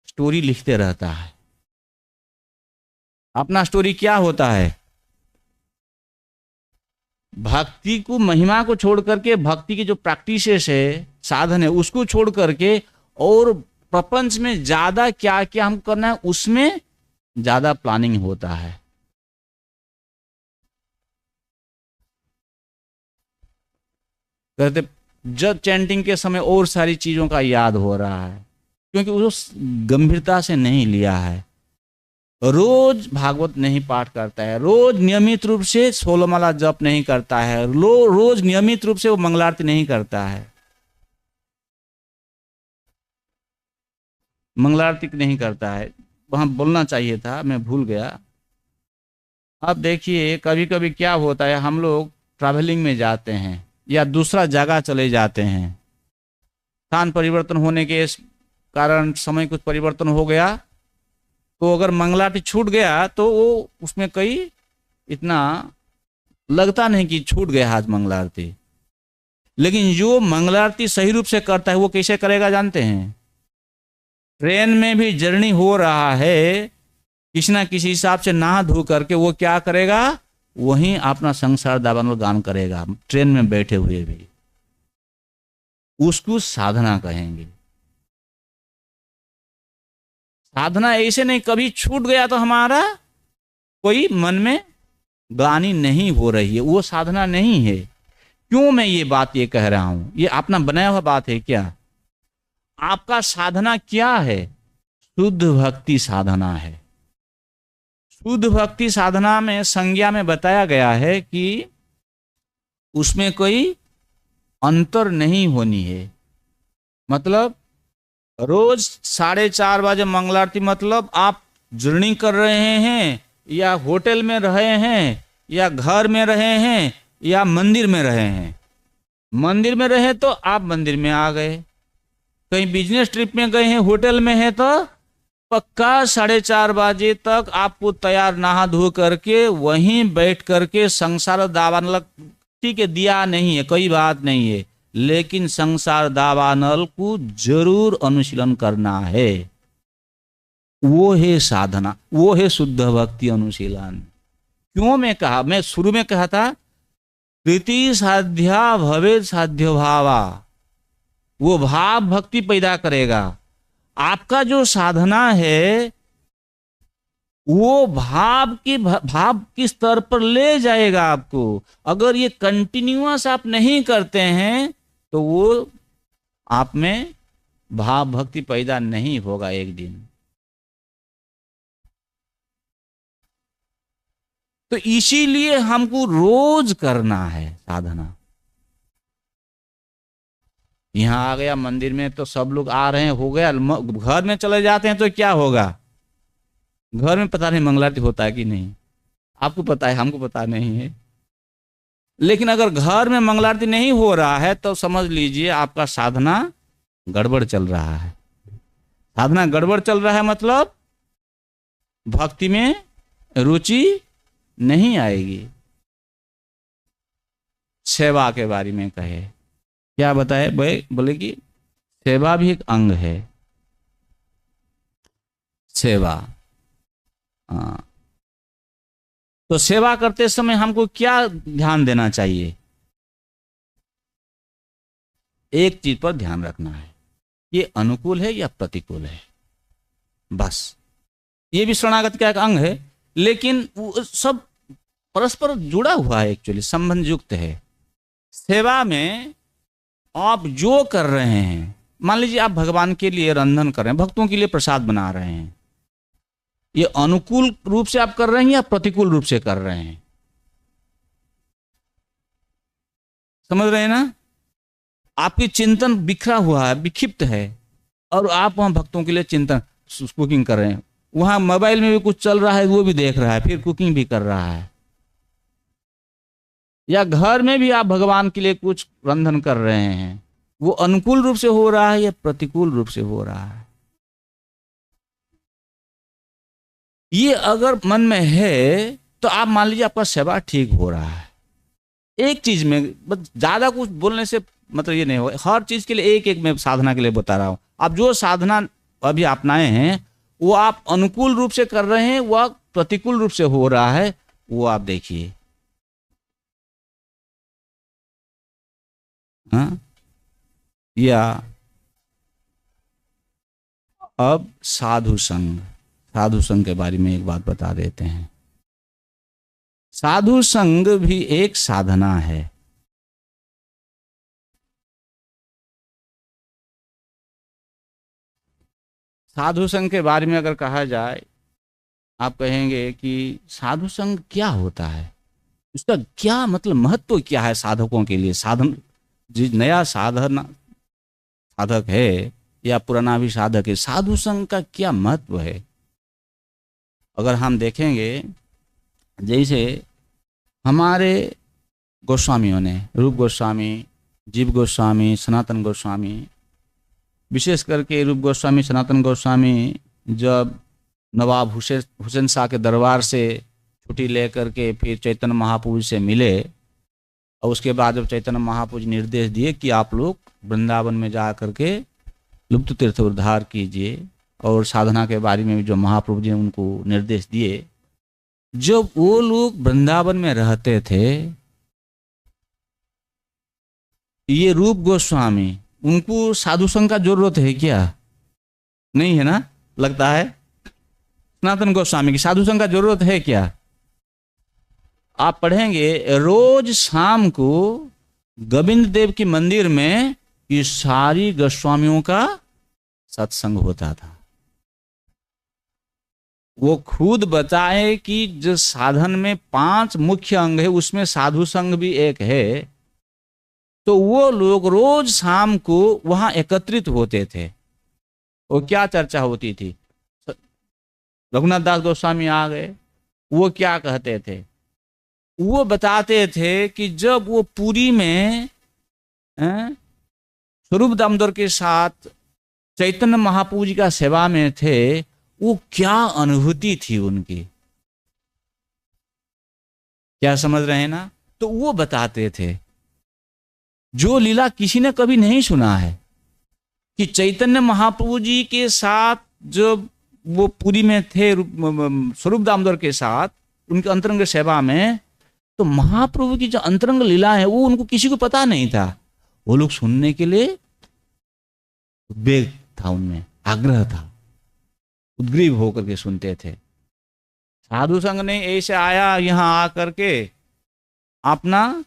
स्टोरी लिखते रहता है। अपना स्टोरी क्या होता है? भक्ति को, महिमा को छोड़ करके, भक्ति की जो प्रैक्टिसेस है, साधन है, उसको छोड़ करके और प्रपंच में ज्यादा क्या क्या हम करना है उसमें ज्यादा प्लानिंग होता है। कहते जब चैंटिंग के समय और सारी चीजों का याद हो रहा है, क्योंकि उसको गंभीरता से नहीं लिया है। रोज भागवत नहीं पाठ करता है, रोज नियमित रूप से 16 माला जप नहीं करता है, रोज नियमित रूप से वो मंगलारती नहीं करता है, मंगलारती नहीं करता है। वहां बोलना चाहिए था, मैं भूल गया। अब देखिए, कभी कभी क्या होता है, हम लोग ट्रैवलिंग में जाते हैं या दूसरा जगह चले जाते हैं, स्थान परिवर्तन होने के कारण समय कुछ परिवर्तन हो गया, तो अगर मंगलारती छूट गया तो वो उसमें कई इतना लगता नहीं कि छूट गया आज मंगलारती। लेकिन जो मंगलारती सही रूप से करता है वो कैसे करेगा जानते हैं? ट्रेन में भी जर्नी हो रहा है, किसी ना किसी हिसाब से नहा धो करके वो क्या करेगा, वहीं अपना संसार दावानल गान करेगा, ट्रेन में बैठे हुए भी। उसको साधना कहेंगे। साधना ऐसे नहीं, कभी छूट गया तो हमारा कोई मन में ग्लानि नहीं हो रही है, वो साधना नहीं है। क्यों मैं ये बात ये कह रहा हूं? ये अपना बनाया हुआ बात है क्या? आपका साधना क्या है? शुद्ध भक्ति साधना है। शुद्ध भक्ति साधना में संज्ञा में बताया गया है कि उसमें कोई अंतर नहीं होनी है। मतलब रोज 4:30 बजे मंगलारती, मतलब आप जर्नी कर रहे हैं या होटल में रहे हैं या घर में रहे हैं या मंदिर में रहे हैं। मंदिर में रहे तो आप मंदिर में आ गए, कहीं बिजनेस ट्रिप में गए हैं, होटल में है तो पक्का 4:30 बजे तक आपको तैयार नहा धो करके वहीं बैठ करके संसार दावानल, ठीक है दिया नहीं है, कोई बात नहीं है, लेकिन संसार दावानल को जरूर अनुशीलन करना है। वो है साधना, वो है शुद्ध भक्ति अनुशीलन। क्यों मैं शुरू में कहा था, प्रीति साध्या भवेद साध्य भावा, वो भाव भक्ति पैदा करेगा। आपका जो साधना है वो भाव की स्तर पर ले जाएगा आपको। अगर ये कंटिन्यूअस आप नहीं करते हैं तो वो आप में भाव भक्ति पैदा नहीं होगा एक दिन। तो इसीलिए हमको रोज करना है साधना। यहां आ गया मंदिर में तो सब लोग आ रहे हैं, हो गया, घर में चले जाते हैं तो क्या होगा? घर में पता नहीं मंगलारती होता है कि नहीं, आपको पता है, हमको पता नहीं है। लेकिन अगर घर में मंगलारती नहीं हो रहा है तो समझ लीजिए आपका साधना गड़बड़ चल रहा है। साधना गड़बड़ चल रहा है मतलब भक्ति में रुचि नहीं आएगी। सेवा के बारे में कहे, क्या बताए भाई? बोले कि सेवा भी एक अंग है। सेवा, हाँ, तो सेवा करते समय हमको क्या ध्यान देना चाहिए? एक चीज पर ध्यान रखना है, ये अनुकूल है या प्रतिकूल है, बस। ये भी शरणागत का एक अंग है, लेकिन वो सब परस्पर जुड़ा हुआ है, एक्चुअली संबंध युक्त है। सेवा में आप जो कर रहे हैं, मान लीजिए आप भगवान के लिए रंधन कर रहे हैं, भक्तों के लिए प्रसाद बना रहे हैं, ये अनुकूल रूप से आप कर रहे हैं या प्रतिकूल रूप से कर रहे हैं? समझ रहे हैं ना? आपकी चिंतन बिखरा हुआ है, विक्षिप्त है, और आप वहां भक्तों के लिए चिंतन कुकिंग कर रहे हैं, वहां मोबाइल में भी कुछ चल रहा है वो भी देख रहा है, फिर कुकिंग भी कर रहा है, या घर में भी आप भगवान के लिए कुछ रंधन कर रहे हैं, वो अनुकूल रूप से हो रहा है या प्रतिकूल रूप से हो रहा है, ये अगर मन में है तो आप मान लीजिए आपका सेवा ठीक हो रहा है। एक चीज में बस ज्यादा कुछ बोलने से मतलब ये नहीं हो, हर चीज के लिए एक एक मैं साधना के लिए बता रहा हूं। आप जो साधना अभी अपनाए हैं वो आप अनुकूल रूप से कर रहे हैं, वह प्रतिकूल रूप से हो रहा है, वो आप देखिए। हाँ, या अब साधु संग, साधु संग के बारे में एक बात बता देते हैं। साधु संग भी एक साधना है। साधु संग के बारे में अगर कहा जाए, आप कहेंगे कि साधु संग क्या होता है, उसका क्या मतलब, महत्व क्या है साधकों के लिए। साधन जो नया साधना साधक है या पुराना भी साधक है, साधु संग का क्या महत्व है। अगर हम देखेंगे, जैसे हमारे गोस्वामियों ने, रूप गोस्वामी, जीव गोस्वामी, सनातन गोस्वामी, विशेष करके रूप गोस्वामी, सनातन गोस्वामी जब नवाब हुसैन शाह के दरबार से छुट्टी लेकर के फिर चैतन्य महाप्रभु से मिले, और उसके बाद जब चैतन्य महाप्रभु निर्देश दिए कि आप लोग वृंदावन में जा करके लुप्त तीर्थ उद्धार कीजिए, और साधना के बारे में भी जो महाप्रभु जी ने उनको निर्देश दिए, जब वो लोग वृंदावन में रहते थे, ये रूप गोस्वामी, उनको साधु संग का जरूरत है क्या? नहीं है ना, लगता है। सनातन गोस्वामी की साधु संग का जरूरत है क्या? आप पढ़ेंगे रोज शाम को गोविंद देव की मंदिर में ये सारी गोस्वामियों का सत्संग होता था। वो खुद बताए कि जो साधन में 5 मुख्य अंग है उसमें साधु संग भी एक है। तो वो लोग रोज शाम को वहां एकत्रित होते थे। वो क्या चर्चा होती थी? रघुनाथ दास गोस्वामी आ गए, वो क्या कहते थे? वो बताते थे कि जब वो पुरी में स्वरूप दामोदर के साथ चैतन्य महाप्रभु जी का सेवा में थे, वो क्या अनुभूति थी उनकी, क्या समझ रहे हैं ना? तो वो बताते थे जो लीला किसी ने कभी नहीं सुना है, कि चैतन्य महाप्रभु जी के साथ जब वो पुरी में थे स्वरूप दामोदर के साथ उनके अंतरंग सेवा में, तो महाप्रभु की जो अंतरंग लीला है वो उनको किसी को पता नहीं था। वो लोग सुनने के लिए उद्वेग था, उनमें आग्रह था, उद्ग्रीव होकर के सुनते थे। साधु संघ ने ऐसे आया, यहाँ आकर के अपना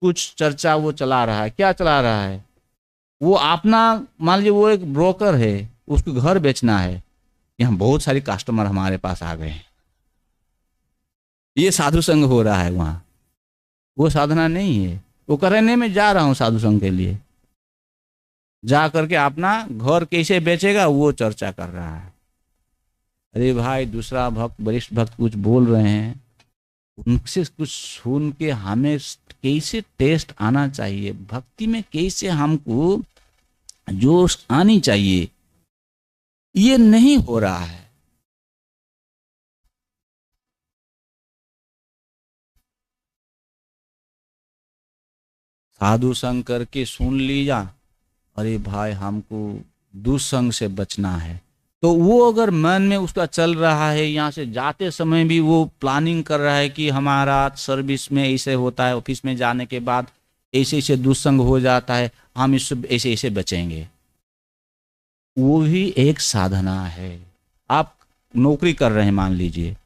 कुछ चर्चा वो चला रहा है। क्या चला रहा है? वो अपना, मान लीजिए वो एक ब्रोकर है, उसको घर बेचना है, यहाँ बहुत सारे कस्टमर हमारे पास आ गए हैं, ये साधु संघ हो रहा है वहां। वो साधना नहीं है, वो करने में जा रहा हूं साधु संघ के लिए, जा करके अपना घर कैसे बेचेगा वो चर्चा कर रहा है। अरे भाई, दूसरा भक्त, वरिष्ठ भक्त कुछ बोल रहे हैं, उनसे कुछ सुन के हमें कैसे टेस्ट आना चाहिए, भक्ति में कैसे हमको जोश आनी चाहिए, ये नहीं हो रहा है। साधु संग करके सुन लिया, अरे भाई हमको दुसंग से बचना है, तो वो अगर मन में उसका चल रहा है, यहाँ से जाते समय भी वो प्लानिंग कर रहा है कि हमारा सर्विस में ऐसे होता है, ऑफिस में जाने के बाद ऐसे ऐसे दुसंग हो जाता है, हम इससे ऐसे ऐसे बचेंगे, वो भी एक साधना है। आप नौकरी कर रहे हैं, मान लीजिए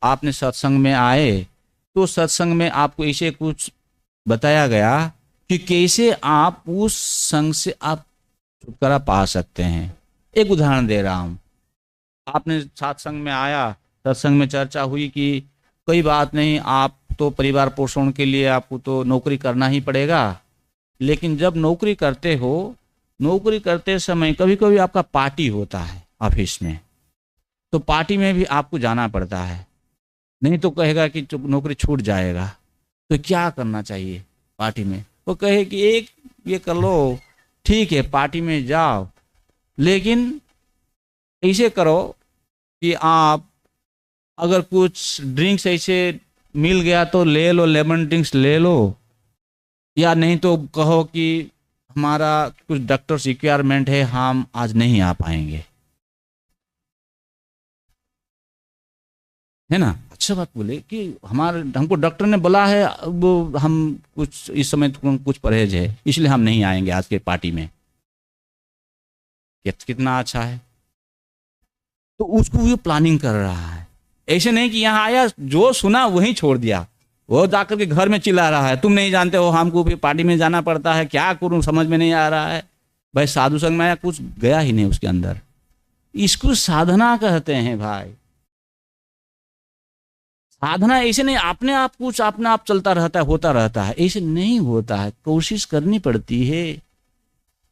आपने सत्संग में आए, तो सत्संग में आपको ऐसे कुछ बताया गया कि कैसे आप उस संग से आप छुटकारा पा सकते हैं। एक उदाहरण दे रहा हूं, आपने सत्संग में आया, सत्संग में चर्चा हुई कि कोई बात नहीं, आप तो परिवार पोषण के लिए आपको तो नौकरी करना ही पड़ेगा, लेकिन जब नौकरी करते हो, नौकरी करते समय कभी कभी आपका पार्टी होता है ऑफिस में, तो पार्टी में भी आपको जाना पड़ता है, नहीं तो कहेगा कि नौकरी छूट जाएगा। तो क्या करना चाहिए पार्टी में? वो कहे कि एक ये कर लो, ठीक है पार्टी में जाओ, लेकिन ऐसे करो कि आप अगर कुछ ड्रिंक्स ऐसे मिल गया तो ले लो, लेमन ड्रिंक्स ले लो, या नहीं तो कहो कि हमारा कुछ डॉक्टर्स रिक्वायरमेंट है, हम आज नहीं आ पाएंगे, है ना। अच्छा बात बोले कि हमको डॉक्टर ने बोला है, वो हम कुछ इस समय तो कुछ परहेज है, इसलिए हम नहीं आएंगे आज के पार्टी में। कितना अच्छा है। तो उसको ये प्लानिंग कर रहा है, ऐसे नहीं कि यहाँ आया जो सुना वहीं छोड़ दिया, वो जाकर के घर में चिल्ला रहा है, तुम नहीं जानते हो हमको भी पार्टी में जाना पड़ता है, क्या करूं समझ में नहीं आ रहा है। भाई साधु संग में आया, कुछ गया ही नहीं उसके अंदर। इसको साधना कहते हैं भाई। साधना ऐसे नहीं अपने आप कुछ अपने आप चलता रहता है, होता रहता है, ऐसे नहीं होता है, कोशिश करनी पड़ती है।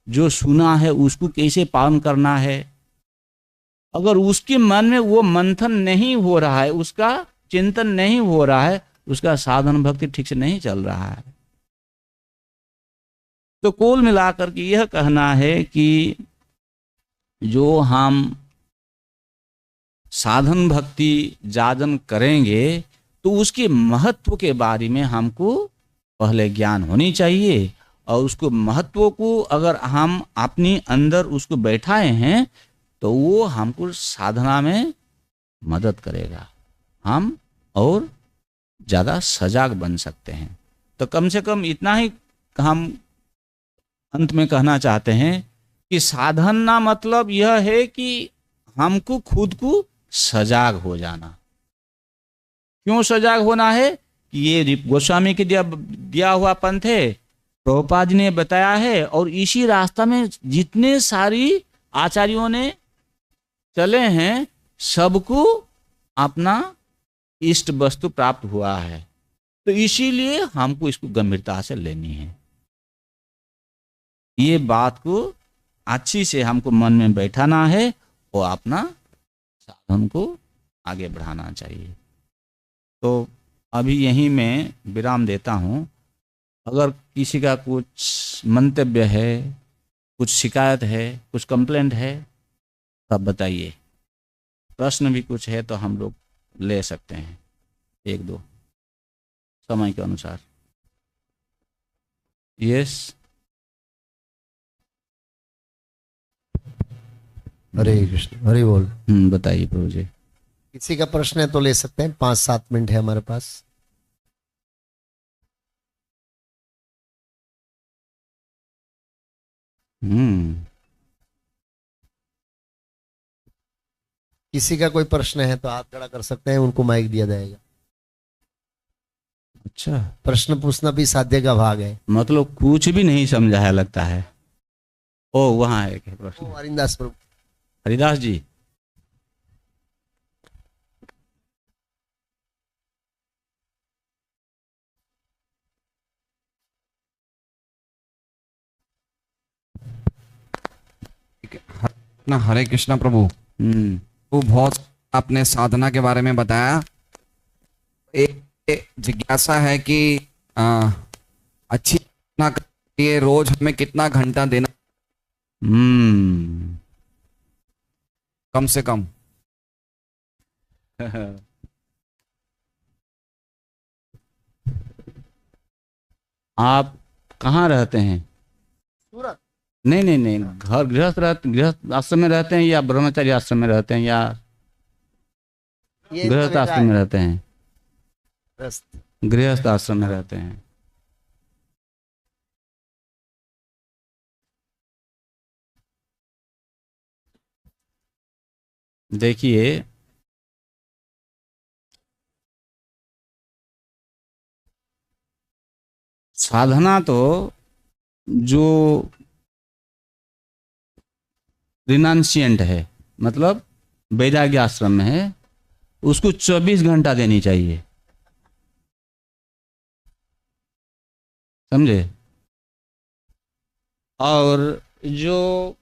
जो सुना है उसको कैसे पालन करना है। अगर उसके मन में वो मंथन नहीं हो रहा है, उसका चिंतन नहीं हो रहा है, उसका साधन भक्ति ठीक से नहीं चल रहा है। तो कुल मिलाकर के यह कहना है कि जो हम साधन भक्ति जाजन करेंगे तो उसके महत्व के बारे में हमको पहले ज्ञान होनी चाहिए, और उसको महत्व को अगर हम अपनी अंदर उसको बैठाए हैं तो वो हमको साधना में मदद करेगा, हम और ज़्यादा सजग बन सकते हैं। तो कम से कम इतना ही हम अंत में कहना चाहते हैं कि साधना मतलब यह है कि हमको खुद को सजग हो जाना। क्यों सजग होना है? कि ये गोस्वामी के दिया हुआ पंथ है, प्रभुपाद जी ने बताया है, और इसी रास्ता में जितने सारी आचार्यों ने चले हैं सबको अपना इष्ट वस्तु प्राप्त हुआ है। तो इसीलिए हमको इसको गंभीरता से लेनी है। ये बात को अच्छी से हमको मन में बैठाना है और अपना साधन को आगे बढ़ाना चाहिए। तो अभी यहीं मैं विराम देता हूँ। अगर किसी का कुछ मंतव्य है, कुछ शिकायत है, कुछ कंप्लेंट है, तब बताइए। प्रश्न भी कुछ है तो हम लोग ले सकते हैं, एक दो समय के अनुसार। यस। हरे कृष्ण, हरि बोल। बताइए प्रभु जी। किसी का प्रश्न है तो ले सकते हैं, 5-7 मिनट है हमारे पास। किसी का कोई प्रश्न है तो हाथ खड़ा कर सकते हैं, उनको माइक दिया जाएगा। अच्छा, प्रश्न पूछना भी साध्य का भाग है। मतलब कुछ भी नहीं समझा है लगता है। ओ वहां है क्या प्रश्न? हरिदास प्रभु। हरिदास जी। ना हरे कृष्णा प्रभु। वो बहुत आपने साधना के बारे में बताया। एक जिज्ञासा है कि अच्छी साधना के लिए रोज हमें कितना घंटा देना कम से कम? आप कहाँ रहते हैं? सूरत। नहीं नहीं नहीं, घर गृहस्थ आश्रम में रहते हैं या ब्रह्मचारी आश्रम में रहते हैं या गृहस्थ आश्रम में रहते हैं? गृहस्थ आश्रम में रहते हैं। देखिए, साधना तो जो रिनांशियंट है, मतलब वैराग्य आश्रम में है, उसको 24 घंटा देनी चाहिए, समझे? और जो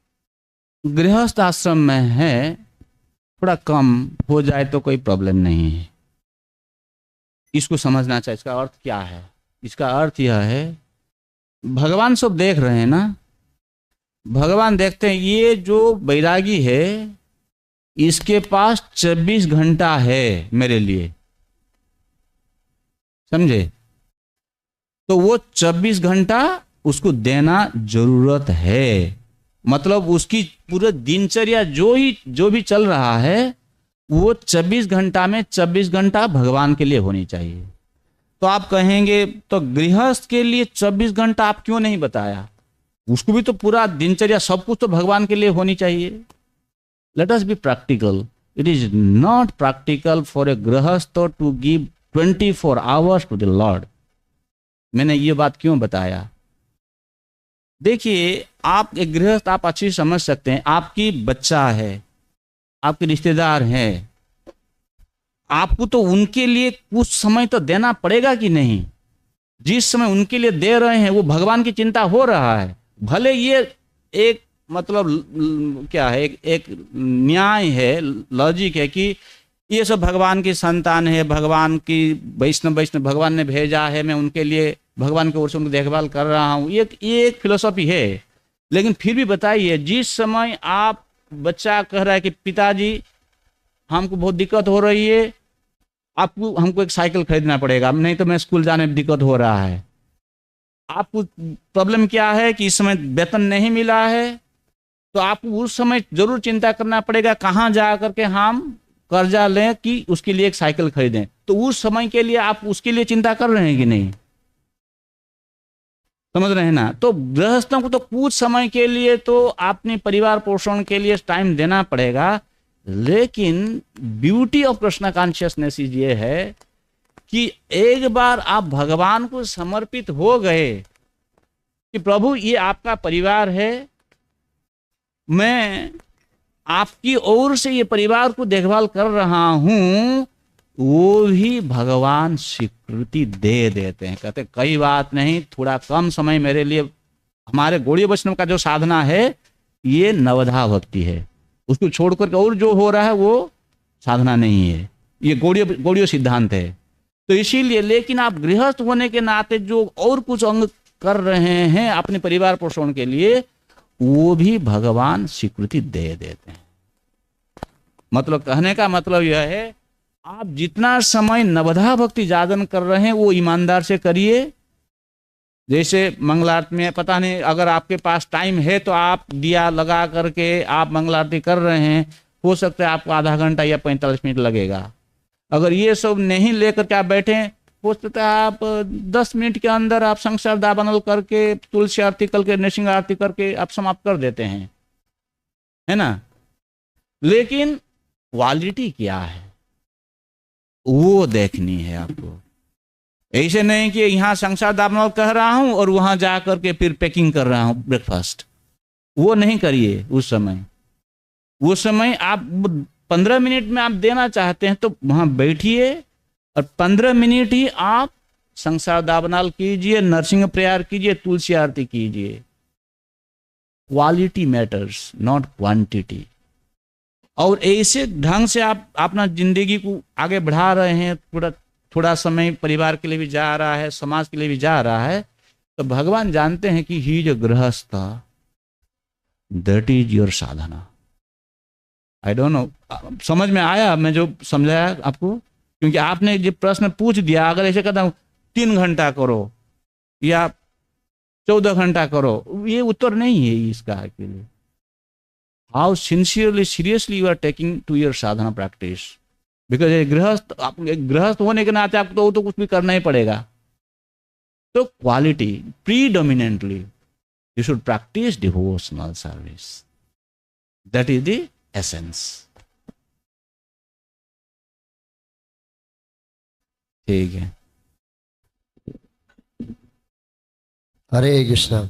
गृहस्थ आश्रम में है थोड़ा कम हो जाए तो कोई प्रॉब्लम नहीं है। इसको समझना चाहिए। इसका अर्थ क्या है? इसका अर्थ यह है, भगवान सब देख रहे हैं ना, भगवान देखते हैं ये जो बैरागी है इसके पास 24 घंटा है मेरे लिए, समझे? तो वो 24 घंटा उसको देना जरूरत है। मतलब उसकी पूरे दिनचर्या जो भी चल रहा है वो 24 घंटा में 24 घंटा भगवान के लिए होनी चाहिए। तो आप कहेंगे तो गृहस्थ के लिए 24 घंटा आप क्यों नहीं बताया? उसको भी तो पूरा दिनचर्या सब कुछ तो भगवान के लिए होनी चाहिए। Let us be practical. It is not practical for a grihastha to give 24 hours to the lord. मैंने ये बात क्यों बताया? देखिए, आप एक गृहस्थ आप अच्छी समझ सकते हैं, आपकी बच्चा है, आपके रिश्तेदार हैं, आपको तो उनके लिए कुछ समय तो देना पड़ेगा कि नहीं? जिस समय उनके लिए दे रहे हैं वो भगवान की चिंता हो रहा है। भले ये एक मतलब क्या है, एक न्याय है, लॉजिक है कि ये सब भगवान की संतान है, भगवान की वैष्णव भगवान ने भेजा है, मैं उनके लिए भगवान की ओर से उनकी देखभाल कर रहा हूँ, ये एक फिलोसॉफी है। लेकिन फिर भी बताइए, जिस समय आप बच्चा कह रहा है कि पिताजी हमको बहुत दिक्कत हो रही है, हमको एक साइकिल खरीदना पड़ेगा, नहीं तो मैं स्कूल जाने में दिक्कत हो रहा है। आपको प्रॉब्लम क्या है कि इस समय वेतन नहीं मिला है, तो आपको उस समय जरूर चिंता करना पड़ेगा कहाँ जा करके हम कर्जा लें कि उसके लिए एक साइकिल खरीदें। तो उस समय के लिए आप उसके लिए चिंता कर रहे हैं कि नहीं? समझ रहे हैं ना? तो गृहस्थों को तो कुछ समय के लिए तो अपने परिवार पोषण के लिए टाइम देना पड़ेगा। लेकिन ब्यूटी ऑफ कृष्ण कॉन्शियसनेस ये है कि एक बार आप भगवान को समर्पित हो गए कि प्रभु ये आपका परिवार है, मैं आपकी ओर से ये परिवार को देखभाल कर रहा हूं, वो भी भगवान स्वीकृति दे देते हैं। कहते कई बात नहीं, थोड़ा कम समय मेरे लिए, हमारे गौड़ीय वैष्णव का जो साधना है ये नवधा भक्ति है, उसको छोड़कर और जो हो रहा है वो साधना नहीं है, ये गौड़ीय सिद्धांत है। तो इसीलिए, लेकिन आप गृहस्थ होने के नाते जो और कुछ अंग कर रहे हैं अपने परिवार पोषण के लिए, वो भी भगवान स्वीकृति दे देते हैं। मतलब कहने का मतलब यह है, आप जितना समय नवधा भक्ति जागरण कर रहे हैं वो ईमानदार से करिए। जैसे मंगलारती में, पता नहीं अगर आपके पास टाइम है तो आप दिया लगा करके आप मंगलारती कर रहे हैं, हो सकता है आपको आधा घंटा या 45 मिनट लगेगा। अगर ये सब नहीं लेकर के आप बैठे, हो सकता है आप 10 मिनट के अंदर आप संसार दाबनल करके, तुलसी आरती करके, नृसिंह आरती करके आप समाप्त कर देते हैं, है ना? लेकिन क्वालिटी क्या है वो देखनी है आपको। ऐसे नहीं कि यहाँ संसार दाबनल कह रहा हूं और वहां जा करके फिर पैकिंग कर रहा हूं ब्रेकफास्ट, वो नहीं करिए। उस समय आप 15 मिनट में आप देना चाहते हैं तो वहां बैठिए और 15 मिनट ही आप संसार दाबनाल कीजिए, नरसिंह प्रेयर कीजिए, तुलसी आरती कीजिए। Quality matters, not quantity. और ऐसे ढंग से आप अपना जिंदगी को आगे बढ़ा रहे हैं, थोड़ा समय परिवार के लिए भी जा रहा है, समाज के लिए भी जा रहा है, तो भगवान जानते हैं कि ही जो गृहस्थ, that is your Sadhana. I don't know समझ में आया मैं जो समझाया आपको? क्योंकि आपने जो प्रश्न पूछ दिया, अगर ऐसे कहता हूं 3 घंटा करो या 14 घंटा करो, ये उत्तर नहीं है इसका के लिए। How sincerely, seriously you are taking to your sadhana practice. Because गृहस्थ होने के नाते आपको तो कुछ भी करना ही पड़ेगा। तो quality predominantly you should practice devotional service, that is the essence. ठीक है, हरे कृष्णा।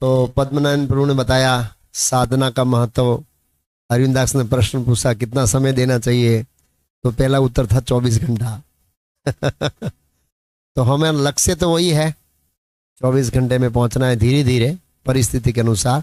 तो पद्मनाभन प्रभु ने बताया साधना का महत्व। अरविंद दास ने प्रश्न पूछा कितना समय देना चाहिए, तो पहला उत्तर था 24 घंटा। तो हमें लक्ष्य तो वही है, 24 घंटे में पहुंचना है धीरे धीरे, परिस्थिति के अनुसार